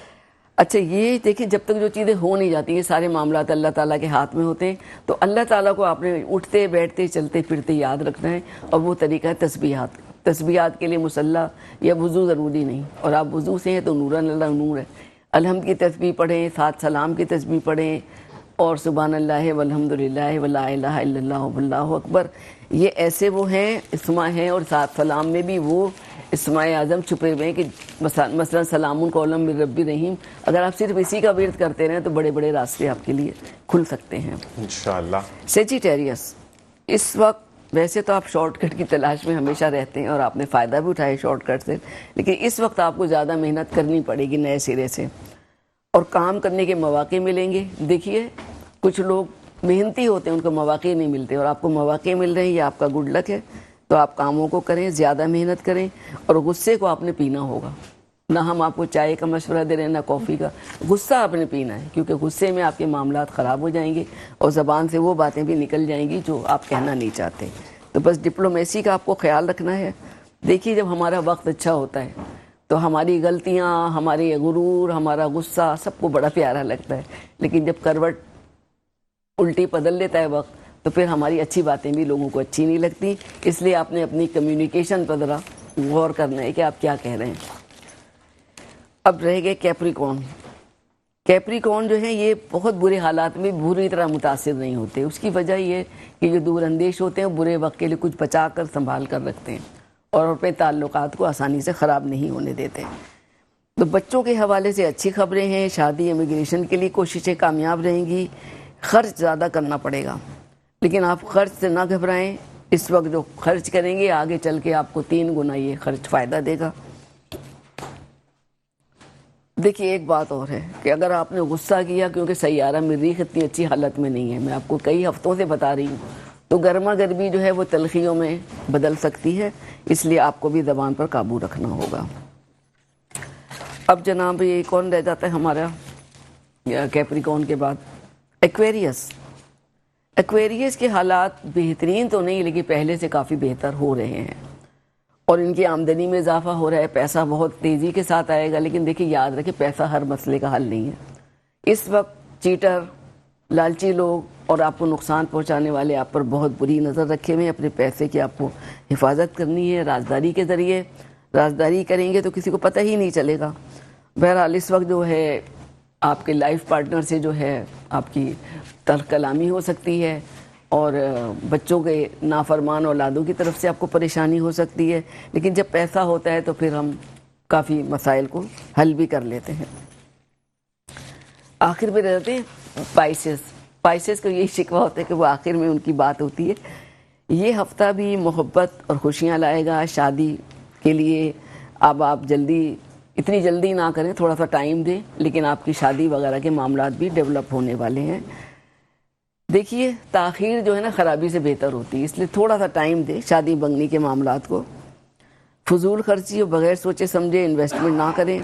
अच्छा, ये देखिए, जब तक जो चीज़ें हो नहीं जाती, ये सारे मामलात अल्लाह ताला के हाथ में होते हैं। तो अल्लाह ताला को आपने उठते बैठते चलते फिरते याद रखना है, और वो तरीका है तस्बीहात। तस्बीहात के लिए मुसल्ला या वज़ू ज़रूरी नहीं, और आप वज़ू से हैं तो नूरन अल्लाह नूर है। अलहम्द की तस्बीह पढ़ें, साथ सलाम की तस्बीह पढ़ें, और सुबहान अल्लाह वल्हम्दुलिल्लाह वला इलाहा इल्लल्लाह वल्लाहु अकबर। ये ऐसे वो हैं इस्मा हैं, और साथ सलाम में भी वो इस्माए आज़म छुपे हुए हैं कि मसलन सलामुन कौलम मिर रब्बी रहीम। अगर आप सिर्फ इसी का विर्द करते रहें तो बड़े बड़े रास्ते आपके लिए खुल सकते हैं इंशाअल्लाह। सेजिटेरियस, इस वक्त वैसे तो आप शॉर्टकट की तलाश में हमेशा रहते हैं और आपने फ़ायदा भी उठाया शॉर्टकट से, लेकिन इस वक्त आपको ज़्यादा मेहनत करनी पड़ेगी नए सिरे से, और काम करने के मौके मिलेंगे। देखिए, कुछ लोग मेहनती होते हैं, उनको मौके नहीं मिलते, और आपको मौके मिल रहे हैं, ये आपका गुड लक है। तो आप कामों को करें, ज़्यादा मेहनत करें, और गुस्से को आपने पीना होगा। ना हम आपको चाय का मशवरा दे रहे हैं, ना कॉफ़ी का, गुस्सा आपने पीना है, क्योंकि गुस्से में आपके मामलात ख़राब हो जाएंगे और ज़बान से वो बातें भी निकल जाएंगी जो आप कहना नहीं चाहते। तो बस डिप्लोमेसी का आपको ख्याल रखना है, देखिए, जब हमारा वक्त अच्छा होता है तो हमारी गलतियाँ, हमारे गुरूर, हमारा गुस्सा सबको बड़ा प्यारा लगता है, लेकिन जब करवट उल्टी बदल लेता है वक्त, तो फिर हमारी अच्छी बातें भी लोगों को अच्छी नहीं लगती। इसलिए आपने अपनी कम्युनिकेशन पर ज़रा गौर करना है कि आप क्या कह रहे हैं। अब रह गए कैप्रिकॉर्न। कैप्रिकॉर्न जो है ये बहुत बुरे हालात में बुरी तरह मुतासिर नहीं होते। उसकी वजह ये कि जो दूरअंदेश होते हैं बुरे वक्त के लिए कुछ बचा कर संभाल कर रखते हैं और अपने ताल्लुकात को आसानी से ख़राब नहीं होने देते। तो बच्चों के हवाले से अच्छी खबरें हैं। शादी, इमिग्रेशन के लिए कोशिशें कामयाब रहेंगी। खर्च ज़्यादा करना पड़ेगा, लेकिन आप खर्च से ना घबराएं। इस वक्त जो खर्च करेंगे आगे चल के आपको 3 गुना ये खर्च फ़ायदा देगा। देखिए, एक बात और है कि अगर आपने गुस्सा किया, क्योंकि सैयारा मरीख इतनी अच्छी हालत में नहीं है, मैं आपको कई हफ्तों से बता रही हूँ, तो गर्मा गर्मी जो है वो तलखियों में बदल सकती है। इसलिए आपको भी ज़बान पर काबू रखना होगा। अब जनाब ये कौन रह जाता है हमारा कैप्रिकॉर्न के बाद? एक्वेरियस। एक्वेरियस के हालात बेहतरीन तो नहीं, लेकिन पहले से काफ़ी बेहतर हो रहे हैं और इनकी आमदनी में इजाफा हो रहा है। पैसा बहुत तेज़ी के साथ आएगा, लेकिन देखिए याद रखें, पैसा हर मसले का हल नहीं है। इस वक्त चीटर, लालची लोग और आपको नुकसान पहुंचाने वाले आप पर बहुत बुरी नज़र रखे हुए हैं। अपने पैसे की आपको हिफाजत करनी है राजदारी के ज़रिए। राजदारी करेंगे तो किसी को पता ही नहीं चलेगा। बहरहाल इस वक्त जो है आपके लाइफ पार्टनर से जो है आपकी तल्ख कलामी हो सकती है और बच्चों के नाफरमान औलादों की तरफ से आपको परेशानी हो सकती है। लेकिन जब पैसा होता है तो फिर हम काफ़ी मसाइल को हल भी कर लेते हैं। आखिर में रहते हैं पाइसेस। पाइसेस को यही शिकवा होता है कि वो आखिर में उनकी बात होती है। ये हफ्ता भी मोहब्बत और खुशियाँ लाएगा। शादी के लिए अब आप इतनी जल्दी ना करें, थोड़ा सा टाइम दें, लेकिन आपकी शादी वगैरह के मामलात भी डेवलप होने वाले हैं। देखिए, ताख़ीर जो है ना ख़राबी से बेहतर होती है, इसलिए थोड़ा सा टाइम दें शादी बंगनी के मामलात को। फजूल खर्ची और बगैर सोचे समझे इन्वेस्टमेंट ना करें।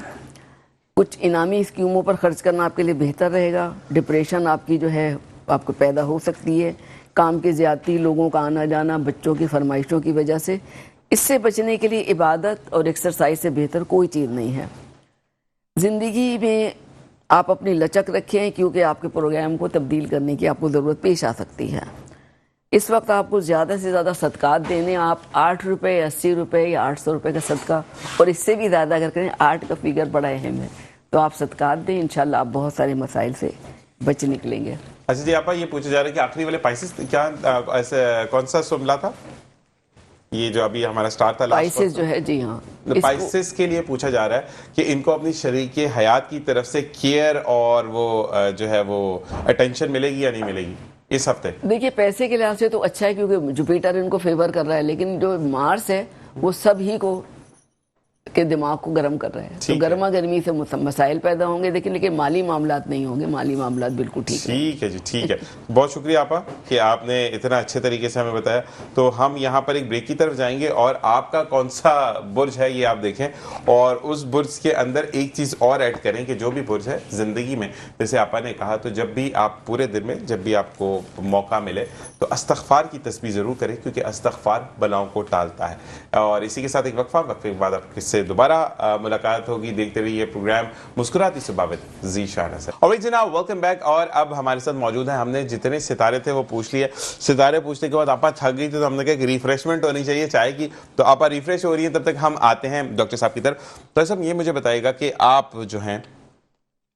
कुछ इनामी स्कीमों पर खर्च करना आपके लिए बेहतर रहेगा। डिप्रेशन आपकी जो है आपको पैदा हो सकती है। काम की ज़्यादती, लोगों का आना जाना, बच्चों की फरमाइशों की वजह से। इससे बचने के लिए इबादत और एक्सरसाइज से बेहतर कोई चीज़ नहीं है। ज़िंदगी में आप अपनी लचक रखें, क्योंकि आपके प्रोग्राम को तब्दील करने की आपको ज़रूरत पेश आ सकती है। इस वक्त आपको ज़्यादा से ज़्यादा सदक़ात देने। आप 8 रुपये, 80 रुपये या 800 रुपये का सदका, और इससे भी ज़्यादा अगर करें, 8 का फिगर बड़ा अहम है, तो आप सदक़ात दें। इंशाल्लाह आप बहुत सारे मसाइल से बच निकलेंगे। अच्छा जी, आपा ये पूछा जा रहा है कि आखिरी वाले पाइसेस क्या ऐसे कौन सा जुमला था ये जो अभी हमारा स्टार था? पाइसेस जो है, जी हाँ, पाइसेस के लिए पूछा जा रहा है कि इनको अपनी शरीक हयात की तरफ से केयर और वो जो है वो अटेंशन मिलेगी या नहीं मिलेगी इस हफ्ते? देखिए, पैसे के लिहाज से तो अच्छा है, क्योंकि जुपिटर इनको फेवर कर रहा है, लेकिन जो मार्स है वो सभी को के दिमाग को गर्म कर रहा है, तो गर्मा गर्मी से मसाइल पैदा होंगे। लेकिन माली मामलात नहीं होंगे। माली मामलात बिल्कुल ठीक है जी, ठीक है। बहुत शुक्रिया आपा कि आपने इतना अच्छे तरीके से हमें बताया। तो हम यहाँ पर एक ब्रेक की तरफ जाएंगे और आपका कौन सा बुर्ज है ये आप देखें, और उस बुर्ज के अंदर एक चीज़ और ऐड करें कि जो भी बुर्ज है ज़िंदगी में, जैसे आपा ने कहा, तो जब भी आप पूरे दिन में जब भी आपको मौका मिले तो इस्तग़फ़ार की तस्बीह ज़रूर करें, क्योंकि इस्तग़फ़ार बलाओं को टालता है। और इसी के साथ एक वक्फे के बाद आपसे दोबारा मुलाकात होगी। देखते रहिए प्रोग्राम मुस्कुराती सुबह विद ज़ीशान हसन। और जनाब, वेलकम बैक। और अब हमारे साथ मौजूद हैं, हमने जितने सितारे थे वो पूछ लिए। सितारे पूछने के बाद आपा थक गई थी, तो हमने कहा कि रिफ्रेशमेंट होनी चाहिए चाय की, तो आपा रिफ्रेश हो रही है, तब तक हम आते हैं डॉक्टर साहब की तरफ। तो सब ये मुझे बताइएगा कि आप जो हैं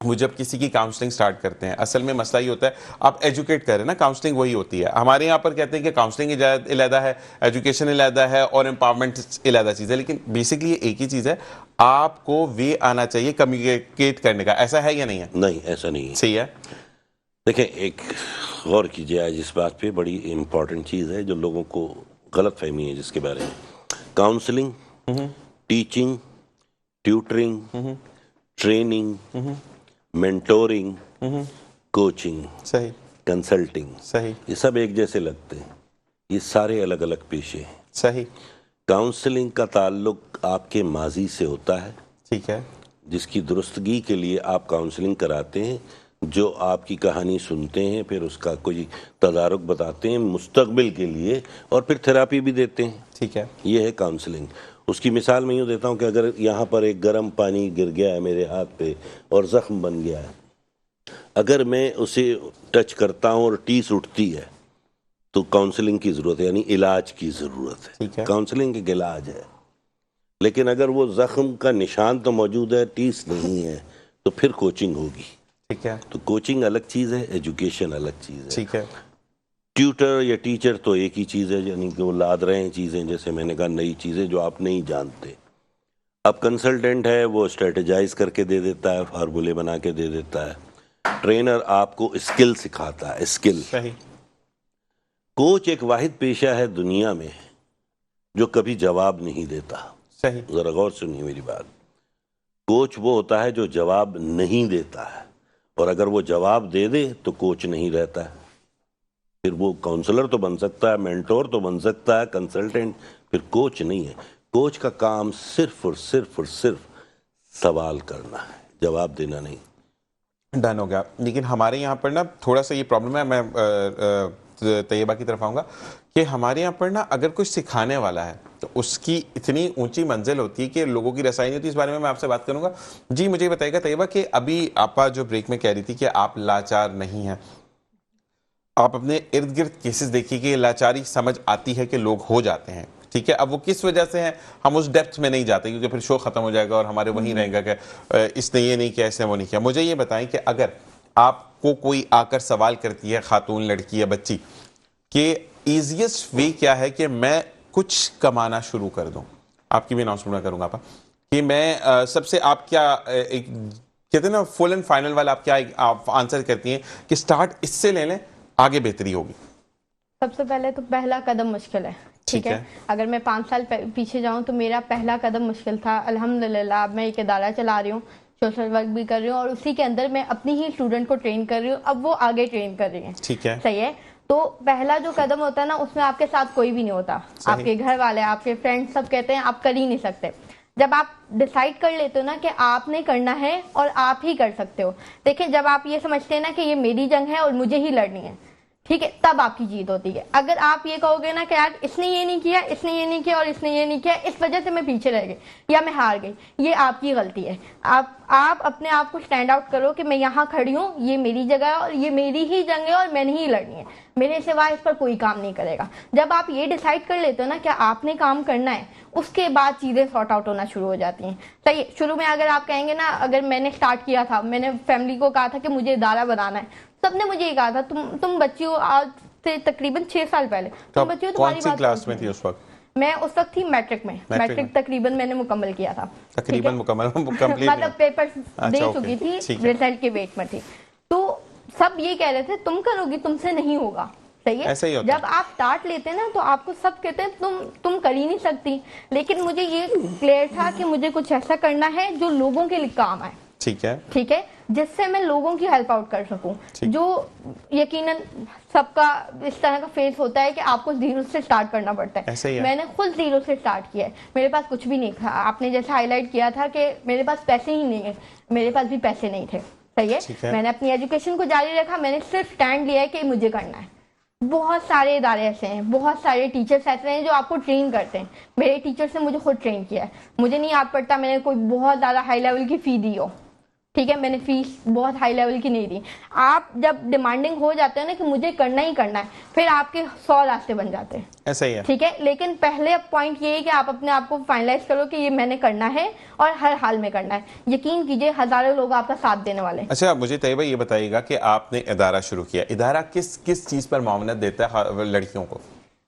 वो जब किसी की काउंसलिंग स्टार्ट करते हैं, असल में मसला ये होता है, आप एजुकेट करें ना, काउंसलिंग वही होती है। हमारे यहाँ पर कहते हैं कि काउंसलिंग अलहदा है, एजुकेशन अलहदा है और एम्पावरमेंट अलहदा चीज़ है, लेकिन बेसिकली ये एक ही चीज़ है। आपको वे आना चाहिए कम्युनिकेट करने का। ऐसा है या नहीं है? नहीं, ऐसा नहीं है। सही है। देखें, एक गौर कीजिए आज इस बात पे, बड़ी इंपॉर्टेंट चीज़ है जो लोगों को गलत फहमी है जिसके बारे में। Counselling, teaching, tutoring, training, mentoring, coaching, सही, कंसल्टिंग, सही, ये सब एक जैसे लगते हैं। ये सारे अलग अलग पेशे हैं। सही। काउंसलिंग का ताल्लुक आपके माजी से होता है, ठीक है, जिसकी दुरुस्तगी के लिए आप काउंसलिंग कराते हैं, जो आपकी कहानी सुनते हैं, फिर उसका कोई तदारुक बताते हैं मुस्तकबिल के लिए, और फिर थेरापी भी देते हैं। ठीक है, ये है काउंसलिंग। उसकी मिसाल मैं यूँ देता हूँ कि अगर यहाँ पर एक गर्म पानी गिर गया है मेरे हाथ पे और ज़ख्म बन गया है, अगर मैं उसे टच करता हूँ और टीस उठती है तो काउंसलिंग की ज़रूरत है, यानी इलाज की ज़रूरत ठीक है। है। काउंसलिंग एक इलाज है। लेकिन अगर वो ज़ख्म का निशान तो मौजूद है, टीस नहीं है, तो फिर कोचिंग होगी। ठीक है। तो कोचिंग अलग चीज़ है, एजुकेशन अलग चीज़ है। ठीक है। ट्यूटर या टीचर तो एक ही चीज़ है, यानी कि वो लाद रहे हैं चीज़ें, जैसे मैंने कहा, नई चीज़ें जो आप नहीं जानते। अब कंसल्टेंट है, वो स्ट्रेटेजाइज करके दे देता है, फार्मूले बना के दे देता है। ट्रेनर आपको स्किल सिखाता है, स्किल। सही। कोच एक वाहिद पेशा है दुनिया में जो कभी जवाब नहीं देता। सही। ज़रा गौर सुनिए मेरी बात। कोच वो होता है जो जवाब नहीं देता है, और अगर वो जवाब दे दे तो कोच नहीं रहता है। फिर वो काउंसलर तो बन सकता है, मेंटोर तो बन सकता है, कंसल्टेंट, फिर कोच नहीं है। कोच का काम सिर्फ और सिर्फ और सिर्फ सवाल करना है, जवाब देना नहीं। डन हो गया। लेकिन हमारे यहाँ पर ना थोड़ा सा ये प्रॉब्लम है, मैं तैयबा की तरफ आऊँगा कि हमारे यहाँ पर ना अगर कुछ सिखाने वाला है तो उसकी इतनी ऊंची मंजिल होती है कि लोगों की रसाई नहीं होती। इस बारे में मैं आपसे बात करूँगा। जी मुझे बताइएगा तैयबा कि अभी आपा जो ब्रेक में कह रही थी कि आप लाचार नहीं हैं, आप अपने इर्द गिर्द केसेस देखिए कि लाचारी समझ आती है कि लोग हो जाते हैं। ठीक है, अब वो किस वजह से है हम उस डेप्थ में नहीं जाते, क्योंकि फिर शो खत्म हो जाएगा और हमारे वहीं रहेगा कि इसने ये नहीं किया, इसने वो नहीं किया। मुझे ये बताएं कि अगर आपको कोई आकर सवाल करती है, खातून, लड़की या बच्ची, कि ईजिएस्ट वे क्या है कि मैं कुछ कमाना शुरू कर दूं, आपकी भी अनाउंसमेंट करूंगा आपा, कि मैं सबसे आप क्या एक कहते हैं ना फुल एंड फाइनल वाला आप क्या आप आंसर करती हैं कि स्टार्ट इससे ले लें, आगे बेहतरी होगी? सबसे पहले तो पहला कदम मुश्किल है। ठीक है। अगर मैं 5 साल पीछे जाऊं तो मेरा पहला कदम मुश्किल था। अल्हम्दुलिल्लाह अब मैं एक इदारा चला रही हूँ, सोशल वर्क भी कर रही हूँ, और उसी के अंदर मैं अपनी ही स्टूडेंट को ट्रेन कर रही हूँ। अब वो आगे ट्रेन कर रही है। ठीक है। सही है। तो पहला जो कदम होता है ना, उसमें आपके साथ कोई भी नहीं होता। आपके घर वाले, आपके फ्रेंड्स सब कहते हैं आप कर ही नहीं सकते। जब आप डिसाइड कर लेते हो ना कि आपने करना है और आप ही कर सकते हो, देखिए जब आप ये समझते हैं ना कि ये मेरी जंग है और मुझे ही लड़नी है, ठीक है, तब आपकी जीत होती है। अगर आप ये कहोगे ना कि यार इसने ये नहीं किया, इसने ये नहीं किया और इसने ये नहीं किया, इस वजह से मैं पीछे रह गई या मैं हार गई, ये आपकी गलती है। आप अपने आप को स्टैंड आउट करो कि मैं यहाँ खड़ी हूँ, ये मेरी जगह है और ये मेरी ही जंग है और मैंने ही लड़नी है, मेरे सिवा इस पर कोई काम नहीं करेगा। जब आप ये डिसाइड कर लेते हो ना कि आपने काम करना है, उसके बाद चीज़ें सॉर्ट आउट होना शुरू हो जाती हैं। सही। शुरू में अगर आप कहेंगे ना, अगर मैंने स्टार्ट किया था, मैंने फैमिली को कहा था कि मुझे इदारा बनाना है, सबने मुझे ये कहा था तुम बच्ची हो, आज से तकरीबन 6 साल पहले तुम बच्ची हो, तुम्हारी बात क्लास में थी उस वक्त? मैं उस वक्त थी मैट्रिक में। मैट्रिक तकरीबन मैंने मुकम्मल किया था। तकरीबन मुकम्मल, कंप्लीट मतलब पेपर दे अच्छा, चुकी थी, ठीक है। रिजल्ट के वेट में थी। तो सब ये कह रहे थे तुम करोगी, तुमसे नहीं होगा। सही है। ऐसा ही होता है। जब आप स्टार्ट लेते हैं ना तो आपको सब कहते हैं तुम कर ही नहीं सकती, लेकिन मुझे ये क्लियर था कि मुझे कुछ ऐसा करना है जो लोगों के लिए काम आए। ठीक है। ठीक है, जिससे मैं लोगों की हेल्प आउट कर सकूं। जो यकीनन सबका इस तरह का फेस होता है कि आपको जीरो से स्टार्ट करना पड़ता है। ऐसे ही है। मैंने खुद जीरो से स्टार्ट किया है। मेरे पास कुछ भी नहीं था। आपने जैसे हाईलाइट किया था कि मेरे पास पैसे ही नहीं है, मेरे पास भी पैसे नहीं थे। सही है। मैंने अपनी एजुकेशन को जारी रखा, मैंने सिर्फ स्टैंड लिया है कि मुझे करना है। बहुत सारे इदारे ऐसे हैं, बहुत सारे टीचर्स ऐसे हैं जो आपको ट्रेन करते हैं। मेरे टीचर्स ने मुझे खुद ट्रेन किया है। मुझे नहीं याद पड़ता मैंने कोई बहुत ज़्यादा हाई लेवल की फ़ी दी हो। ठीक है, मैंने फीस बहुत हाई लेवल की नहीं दी। आप जब डिमांडिंग हो जाते हैं ना कि मुझे करना ही करना है, फिर आपके 100 रास्ते बन जाते हैं। ऐसा ही है। ठीक है, लेकिन पहले पॉइंट ये है कि आप अपने आप को फाइनलाइज करो कि ये मैंने करना है और हर हाल में करना है। यकीन कीजिए हजारों लोग आपका साथ देने वाले हैं। अच्छा, मुझे तैयबा ये बताइएगा कि आपने इदारा शुरू किया, इदारा किस किस चीज़ पर मामूनत देता है लड़कियों को?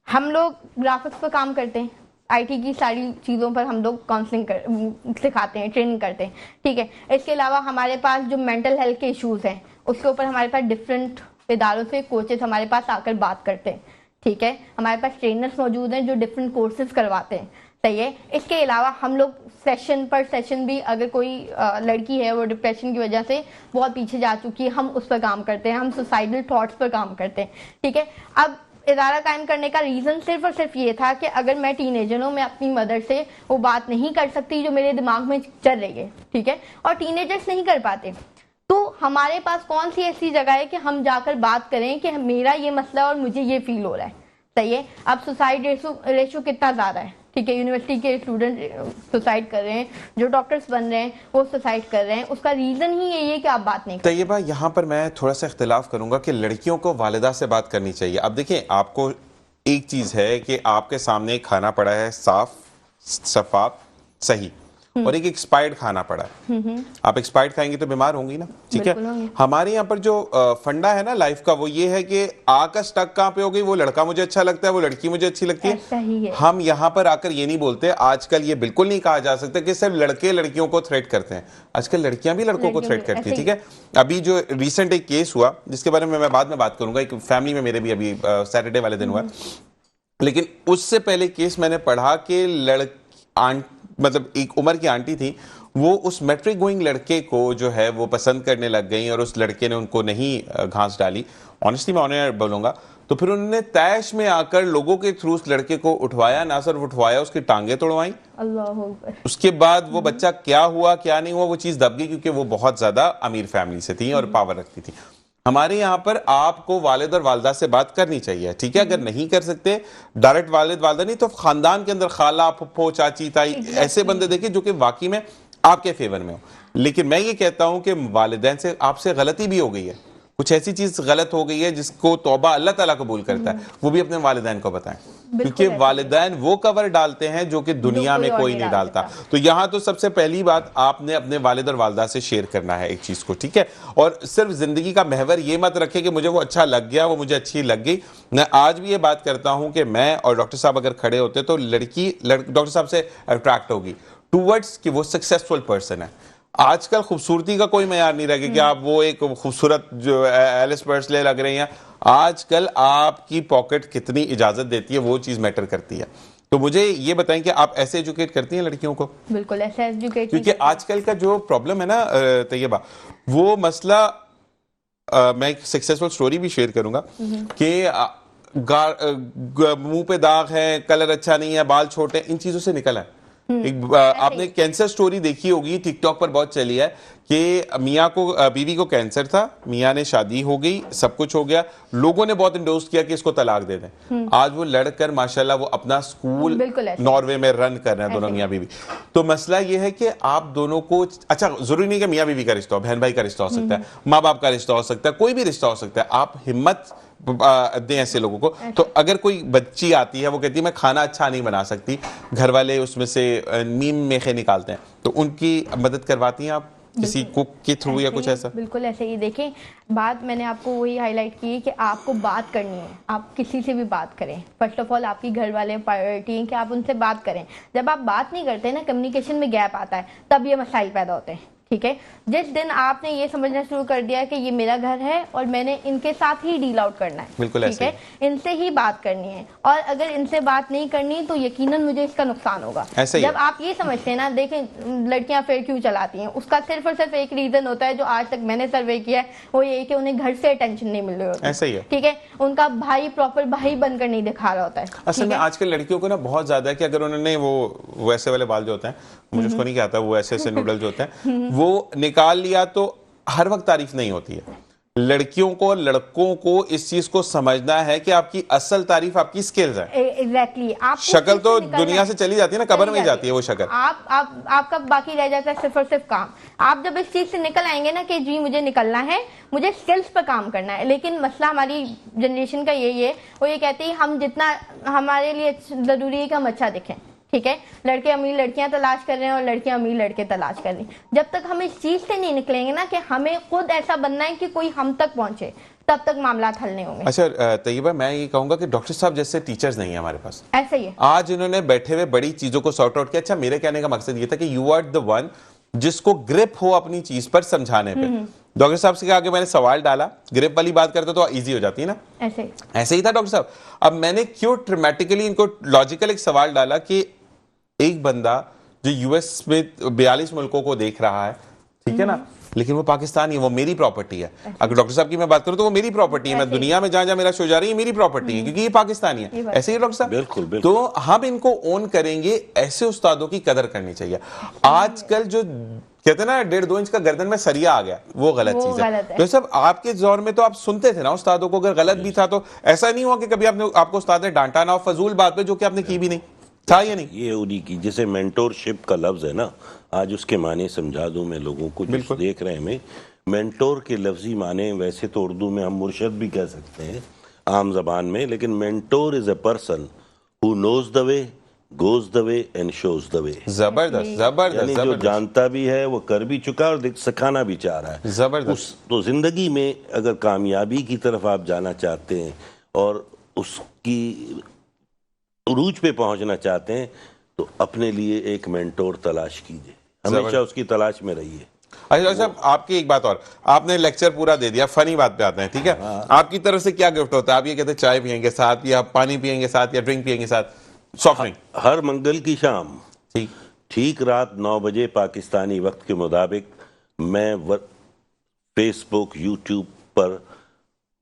हम लोग ग्राफिक्स पर काम करते हैं, आईटी की सारी चीज़ों पर हम लोग काउंसलिंग सिखाते हैं, ट्रेनिंग करते हैं। ठीक है, इसके अलावा हमारे पास जो मेंटल हेल्थ के इश्यूज़ हैं उसके ऊपर हमारे पास डिफरेंट इदारों से कोचेस हमारे पास आकर बात करते हैं। ठीक है, हमारे पास ट्रेनर्स मौजूद हैं जो डिफरेंट कोर्सेज करवाते हैं। सही है। इसके अलावा हम लोग सेशन पर सेशन भी, अगर कोई लड़की है वो डिप्रेशन की वजह से बहुत पीछे जा चुकी है, हम उस पर काम करते हैं, हम सुसाइडल थॉट्स पर काम करते हैं। ठीक है, अब इदारा कायम करने का रीज़न सिर्फ और सिर्फ ये था कि अगर मैं टीनेजर हूँ, मैं अपनी मदर से वो बात नहीं कर सकती जो मेरे दिमाग में चल रही है। ठीक है, और टीनेजर्स नहीं कर पाते, तो हमारे पास कौन सी ऐसी जगह है कि हम जाकर बात करें कि मेरा ये मसला और मुझे ये फील हो रहा है। सही है। अब सुसाइड रेशो कितना ज़्यादा है, ठीक है, यूनिवर्सिटी के स्टूडेंट सुसाइड कर रहे हैं, जो डॉक्टर्स बन रहे हैं वो सुसाइड कर रहे हैं, उसका रीजन ही यही है कि आप बात नहीं करते। तैयबा, यहाँ पर मैं थोड़ा सा इख्तिलाफ करूंगा कि लड़कियों को वालिदा से बात करनी चाहिए। अब देखिए, आपको एक चीज है कि आपके सामने एक खाना पड़ा है, साफ शफाफ सही, और एक एक्सपायर्ड खाना पड़ा है। आप एक्सपायर्ड खाएंगे तो बीमार होंगी ना, ठीक है। हमारे यहाँ पर जो फंडा है ना लाइफ का, वो ये है कि आकर स्टक कहाँ पे हो गई, वो लड़का मुझे अच्छा लगता है, वो लड़की मुझे अच्छी लगती है। हम यहाँ पर आकर ये नहीं बोलते, आजकल ये बिल्कुल नहीं कहा जा सकता कि सिर्फ लड़के लड़कियों को थ्रेट करते हैं, आजकल लड़कियां भी लड़कों को थ्रेट करती है, ठीक है। अभी जो रिसेंट एक केस हुआ जिसके बारे में मैं बाद में बात करूंगा, एक फैमिली में मेरे भी अभी सैटरडे वाले दिन हुआ, लेकिन उससे पहले केस मैंने पढ़ा कि मतलब एक उम्र की आंटी थी, वो उस मैट्रिक गोइंग लड़के को जो है वो पसंद करने लग गई और उस लड़के ने उनको नहीं घास डाली, ऑनेस्टली मैं ऑनर बोलूंगा। तो फिर उन्होंने तैश में आकर लोगों के थ्रू उस लड़के को उठवाया, ना सिर्फ उठवाया, उसकी टांगे तोड़वाई। अल्लाह अकबर। उसके बाद वो बच्चा क्या हुआ क्या नहीं हुआ वो चीज दब गई, क्योंकि वो बहुत ज्यादा अमीर फैमिली से थी और पावर रखती थी। हमारे यहाँ पर आपको वालिद और वालदा से बात करनी चाहिए, ठीक है। अगर नहीं कर सकते डायरेक्ट वालिद वालदा नहीं तो खानदान के अंदर खाला फुप्पो चाची ताई ऐसे बंदे देखे जो कि वाकई में आपके फेवर में हो। लेकिन मैं ये कहता हूं कि वालिदैन से आपसे गलती भी हो गई है, कुछ ऐसी चीज गलत हो गई है जिसको तौबा अल्लाह ताला कबूल करता है, वो भी अपने वालिदैन को बताएं, क्योंकि वालिदैन वो कवर डालते हैं जो कि दुनिया में कोई नहीं डालता। तो यहाँ तो सबसे पहली बात आपने अपने वालिद और वालदा से शेयर करना है एक चीज को, ठीक है। और सिर्फ जिंदगी का महवर ये मत रखे कि मुझे वो अच्छा लग गया, वो मुझे अच्छी लग गई। मैं आज भी ये बात करता हूं कि मैं और डॉक्टर साहब अगर खड़े होते तो लड़की डॉक्टर साहब से अट्रैक्ट होगी टूवर्ड्स कि वो सक्सेसफुल पर्सन है। आजकल खूबसूरती का कोई मयार नहीं रह गया कि आप वो एक खूबसूरत जो एलिस पर्सले लग रही हैं। आजकल आपकी पॉकेट कितनी इजाजत देती है वो चीज मैटर करती है। तो मुझे ये बताएं कि आप ऐसे एजुकेट करती हैं लड़कियों को? बिल्कुल ऐसे एजुकेट, क्योंकि आजकल का जो प्रॉब्लम है ना तैयबा, वो मसला मैं एक सक्सेसफुल स्टोरी भी शेयर करूंगा कि मुंह पे दाग है, कलर अच्छा नहीं है, बाल छोटे, इन चीजों से निकल है। एक आपने कैंसर स्टोरी देखी होगी, टिकटॉक पर बहुत चली है कि मियाँ को बीवी को कैंसर था, मियाँ ने शादी हो गई, सब कुछ हो गया, लोगों ने बहुत इंडोर्स किया कि इसको तलाक दे दें। आज वो लड़कर माशाल्लाह वो अपना स्कूल नॉर्वे में रन कर रहे हैं दोनों मियाँ बीवी। तो मसला ये है कि आप दोनों को, अच्छा जरूरी नहीं कि मियाँ बीवी का रिश्ता हो, बहन भाई का रिश्ता हो सकता है, माँ बाप का रिश्ता हो सकता है, कोई भी रिश्ता हो सकता है, आप हिम्मत दें ऐसे लोगों को। तो अगर कोई बच्ची आती है वो कहती है मैं खाना अच्छा नहीं बना सकती, घर वाले उसमें से मीम मेखे निकालते हैं, तो उनकी मदद करवाती हैं आप किसी कुक के थ्रू या कुछ ऐसा? बिल्कुल ऐसे ही। देखें, बात मैंने आपको वही हाईलाइट की है कि आपको बात करनी है, आप किसी से भी बात करें। फर्स्ट ऑफ ऑल आपकी घर वाले प्रायोरिटी है कि आप उनसे बात करें। जब आप बात नहीं करते ना, कम्युनिकेशन में गैप आता है, तब ये मसाइल पैदा होते हैं, ठीक है। जिस दिन आपने ये समझना शुरू कर दिया कि ये मेरा घर है और मैंने इनके साथ ही डील आउट करना है, बिल्कुल ठीक है, इनसे ही बात करनी है, और अगर इनसे बात नहीं करनी तो यकीनन मुझे इसका नुकसान होगा। जब आप ये समझते हैं ना, देखें लड़कियां फिर क्यों चलाती हैं, उसका सिर्फ और सिर्फ एक रीजन होता है जो आज तक मैंने सर्वे किया है, वो ये कि उन्हें घर से अटेंशन नहीं मिल रही होती, ऐसा ही है, ठीक है। उनका भाई प्रॉपर भाई बनकर नहीं दिखा रहा होता है। असल में आजकल लड़कियों को ना बहुत ज्यादा है कि अगर उन्होंने वो वैसे वाले बाल जो होते हैं, मुझे उसको नहीं कहता, वो ऐसे ऐसे नूडल जो होते हैं वो निकाल लिया तो हर वक्त तारीफ नहीं होती है। लड़कियों को और लड़कों को इस चीज को समझना है कि आपकी असल तारीफ आपकी स्किल्स है। एग्जैक्टली। आप शक्ल तो दुनिया से चली जाती है ना, कब्र में जाती है वो शक्ल। आपका बाकी रह जाता है सिर्फ और सिर्फ काम। आप जब इस चीज से निकल आएंगे ना कि जी मुझे निकलना है, मुझे स्किल्स पर काम करना है। लेकिन मसला हमारी जनरेशन का यही है, वो ये कहते हैं हम जितना हमारे लिए जरूरी है कि हम अच्छा दिखें, ठीक है। लड़के अमीर लड़कियां तलाश कर रहे हैं और लड़कियां अमीर लड़के तलाश कर रही हैं। जब तक हम इस चीज से नहीं निकलेंगे ना कि हमें खुद ऐसा बनना है कि कोई हम तक पहुंचे, तब तक मामला हल नहीं होंगे। अच्छा तैयबा, मैं ये कहूंगा कि डॉक्टर साहब जैसे टीचर्स नहीं है हमारे पास, ऐसा ही है। आज इन्होंने बैठे हुए बड़ी चीजों को सॉर्ट आउट किया। अच्छा, मेरे कहने का मकसद ये था कि यू आर द वन जिसको ग्रिप हो अपनी चीज पर समझाने पे। डॉक्टर साहब से आगे मैंने सवाल डाला, ग्रिप वाली बात करते तो इजी हो जाती है ना, ऐसे ही था डॉक्टर साहब। अब मैंने क्यों ड्रामेटिकली इनको लॉजिकल एक सवाल डाला कि एक बंदा जो यूएस में 42 मुल्कों को देख रहा है, ठीक है ना, लेकिन वो पाकिस्तानी है, वो मेरी प्रॉपर्टी है। अगर डॉक्टर साहब की मैं बात करूं तो वो मेरी प्रॉपर्टी है, मैं दुनिया में जहां जहां मेरा शो जा रही है मेरी प्रॉपर्टी है, क्योंकि ये पाकिस्तानी है। ऐसे ही डॉक्टर साहब, बिल्कुल। तो हम इनको ओन करेंगे, ऐसे उस्तादों की कदर करनी चाहिए। आजकल जो कहते हैं ना 1.5-2 इंच का गर्दन में सरिया आ गया, वो गलत चीज है। तो सब आपके दौर में तो आप सुनते थे ना उस्तादों को, अगर गलत भी था तो ऐसा नहीं हुआ कि कभी आपको उस्ताद ने डांटा ना हो फजूल बात पे जो कि आपने की भी नहीं, था या नहीं? ये उन्हीं की, जैसे मेंटोरशिप का लफ्ज है ना, आज उसके माने समझा दूं मैं लोगों को जो देख रहे हैं। मैं मेंटोर के लफ्जी माने, वैसे तो उर्दू में हम मुर्शद भी कह सकते हैं आम जबान में, लेकिन mentor is a person who knows the way, goes the way and shows the way. जबरदस्त, जबरदस्त, जो जानता भी है वो कर भी चुका और सिखाना भी चाह रहा है। जबरदस्त। तो जिंदगी में अगर कामयाबी की तरफ आप जाना चाहते हैं और उसकी उरूज पे पहुंचना चाहते हैं तो अपने लिए एक मेंटोर तलाश कीजिए, हमेशा उसकी तलाश में रहिए। अच्छा साहब, आपकी एक बात और, आपने लेक्चर पूरा दे दिया, फनी बात पे आते हैं, ठीक है? आपकी तरफ से क्या गिफ्ट होता है? आप ये कहते हैं चाय पियेंगे साथ, या पानी पियेंगे साथ, या ड्रिंक पियेंगे साथ, सॉफ्ट ड्रिंक? हर मंगल की शाम ठीक रात 9 बजे पाकिस्तानी वक्त के मुताबिक मैं फेसबुक, यूट्यूब पर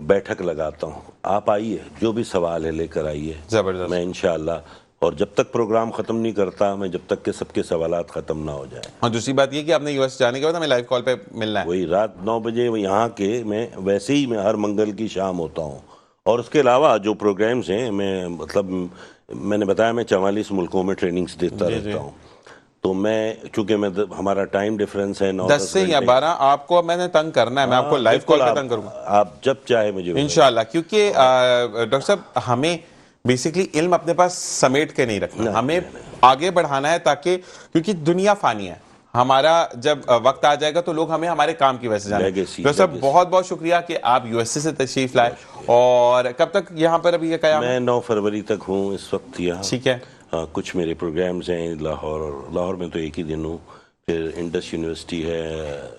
बैठक लगाता हूँ। आप आइए, जो भी सवाल है लेकर आइए, जबरदस्त। मैं इंशाअल्लाह, और जब तक प्रोग्राम खत्म नहीं करता मैं, जब तक के सबके सवालात खत्म ना हो जाए। और दूसरी बात ये कि आपने यूएस जाने के बाद हमें लाइव कॉल पे मिलना है। वही रात 9 बजे यहाँ के, मैं वैसे ही मैं हर मंगल की शाम होता हूँ। और उसके अलावा जो प्रोग्राम्स हैं, मैं मतलब मैंने बताया मैं 44 मुल्कों में ट्रेनिंग्स देता रहता हूँ। तो मैं, चूंकि मैं हमारा टाइम डिफरेंस है 10 से या 12, आपको मैंने तंग करना है, मैं आपको लाइव कॉल पे तंग करूंगा, आप जब चाहे मुझे इंशाल्लाह। क्योंकि डॉक्टर साहब, हमें बेसिकली इल्म अपने पास समेट के नहीं रखना, हमें आगे बढ़ाना है, ताकि, क्योंकि दुनिया फानी है, हमारा जब वक्त आ जाएगा तो लोग हमें हमारे काम की वजह से जाने। डॉक्टर साहब, बहुत बहुत शुक्रिया कि आप यूएसए से तशरीफ लाए। और कब तक यहाँ पर अभी क्या? मैं 9 फरवरी तक हूँ इस वक्त यहाँ। ठीक है। कुछ मेरे प्रोग्राम्स हैं लाहौर में तो एक ही दिन हूँ, फिर इंडस यूनिवर्सिटी है,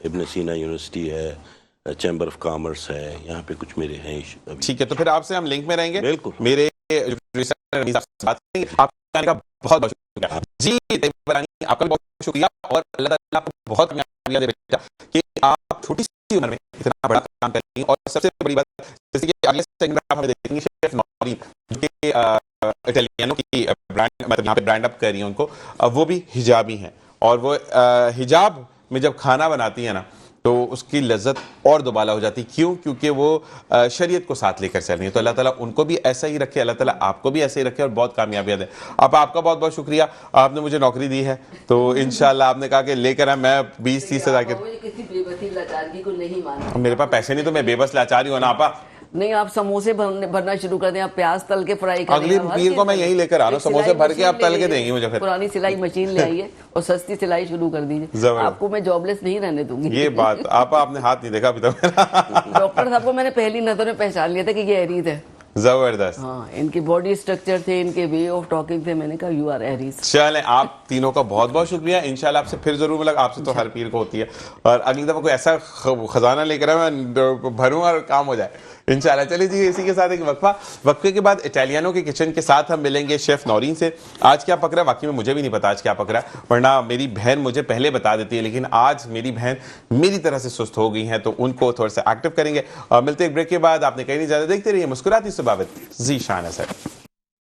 इब्न सीना यूनिवर्सिटी है, चैम्बर ऑफ कॉमर्स है, यहाँ पे कुछ मेरे हैं। ठीक है, तो फिर आपसे हम लिंक में रहेंगे। बिल्कुल। मेरे बात करेंगे। आपका बहुत बहुत शुक्रिया जी, आपका बहुत शुक्रिया, और अल्लाह ताला आपको बहुत कामयाबी दे बेटा कि आप छोटी सी उम्र में इतना बड़ा काम कर रही हैं। और सबसे बड़ी बात, जैसे कि अगले सेगमेंट आप हमें देखेंगे शेफ नौरीन, जो कि इटालियनों की ब्रांड, मतलब यहाँ पे ब्रांड अप कर रही हैं उनको, वो भी हिजाबी हैं, और वो हिजाब में जब खाना बनाती है ना तो उसकी लज्जत और दोबाला हो जाती। क्यों? क्योंकि वो शरीयत को साथ लेकर चल रही है। तो अल्लाह ताला उनको भी ऐसा ही रखे, अल्लाह ताला आपको भी ऐसे ही रखे, और बहुत कामयाबियां दे। अब आपका बहुत बहुत शुक्रिया, आपने मुझे नौकरी दी है, तो इंशाल्लाह आपने कहा कि लेकर आए, मैं 20-30 हज़ार के, मेरे पास पैसे नहीं तो मैं बेबस लाचारी हूँ ना आपा। नहीं, आप समोसे भरना शुरू कर दें, आप प्याज तल के फ्राई करें। अगली पीर को मैं यही लेकर आ रहा हूँ, समोसे भर के आप तल के देंगी मुझे। फिर पुरानी सिलाई मशीन ले आइए और सस्ती सिलाई शुरू कर दीजिए, आपको मैं जॉबलेस नहीं रहने दूंगी। ये बात आपने हाथ नहीं देखा अभी तक। डॉक्टर साहब को मैंने पहली नजर में पहचान लिया था कि ये एरीज है। जबरदस्त। हाँ, इनकी बॉडी स्ट्रक्चर थे, इनके वे ऑफ टॉकिंग थे, मैंने कहा यू आर एरीज। चलें, आप तीनों का बहुत बहुत शुक्रिया। इंशाल्लाह आपसे फिर जरूर मिलेगा, आपसे तो हर पीर को होती है, और अगली दफा कोई ऐसा खजाना लेकर आए मैं भरूं और काम हो जाए इंशाल्लाह। चलिए जी, इसी के साथ एक वक्फे के बाद इटालियनों के किचन के साथ हम मिलेंगे शेफ नौरीन से। आज क्या पक रहा है, वाकई में मुझे भी नहीं पता आज क्या पक रहा है, वरना मेरी बहन मुझे पहले बता देती है, लेकिन आज मेरी बहन मेरी तरह से सुस्त हो गई हैं, तो उनको थोड़ा सा एक्टिव करेंगे। मिलते एक ब्रेक के बाद, आपने कहीं नहीं ज्यादा, देखते रहिए मुस्कुराती सुबावत जी शान है सर।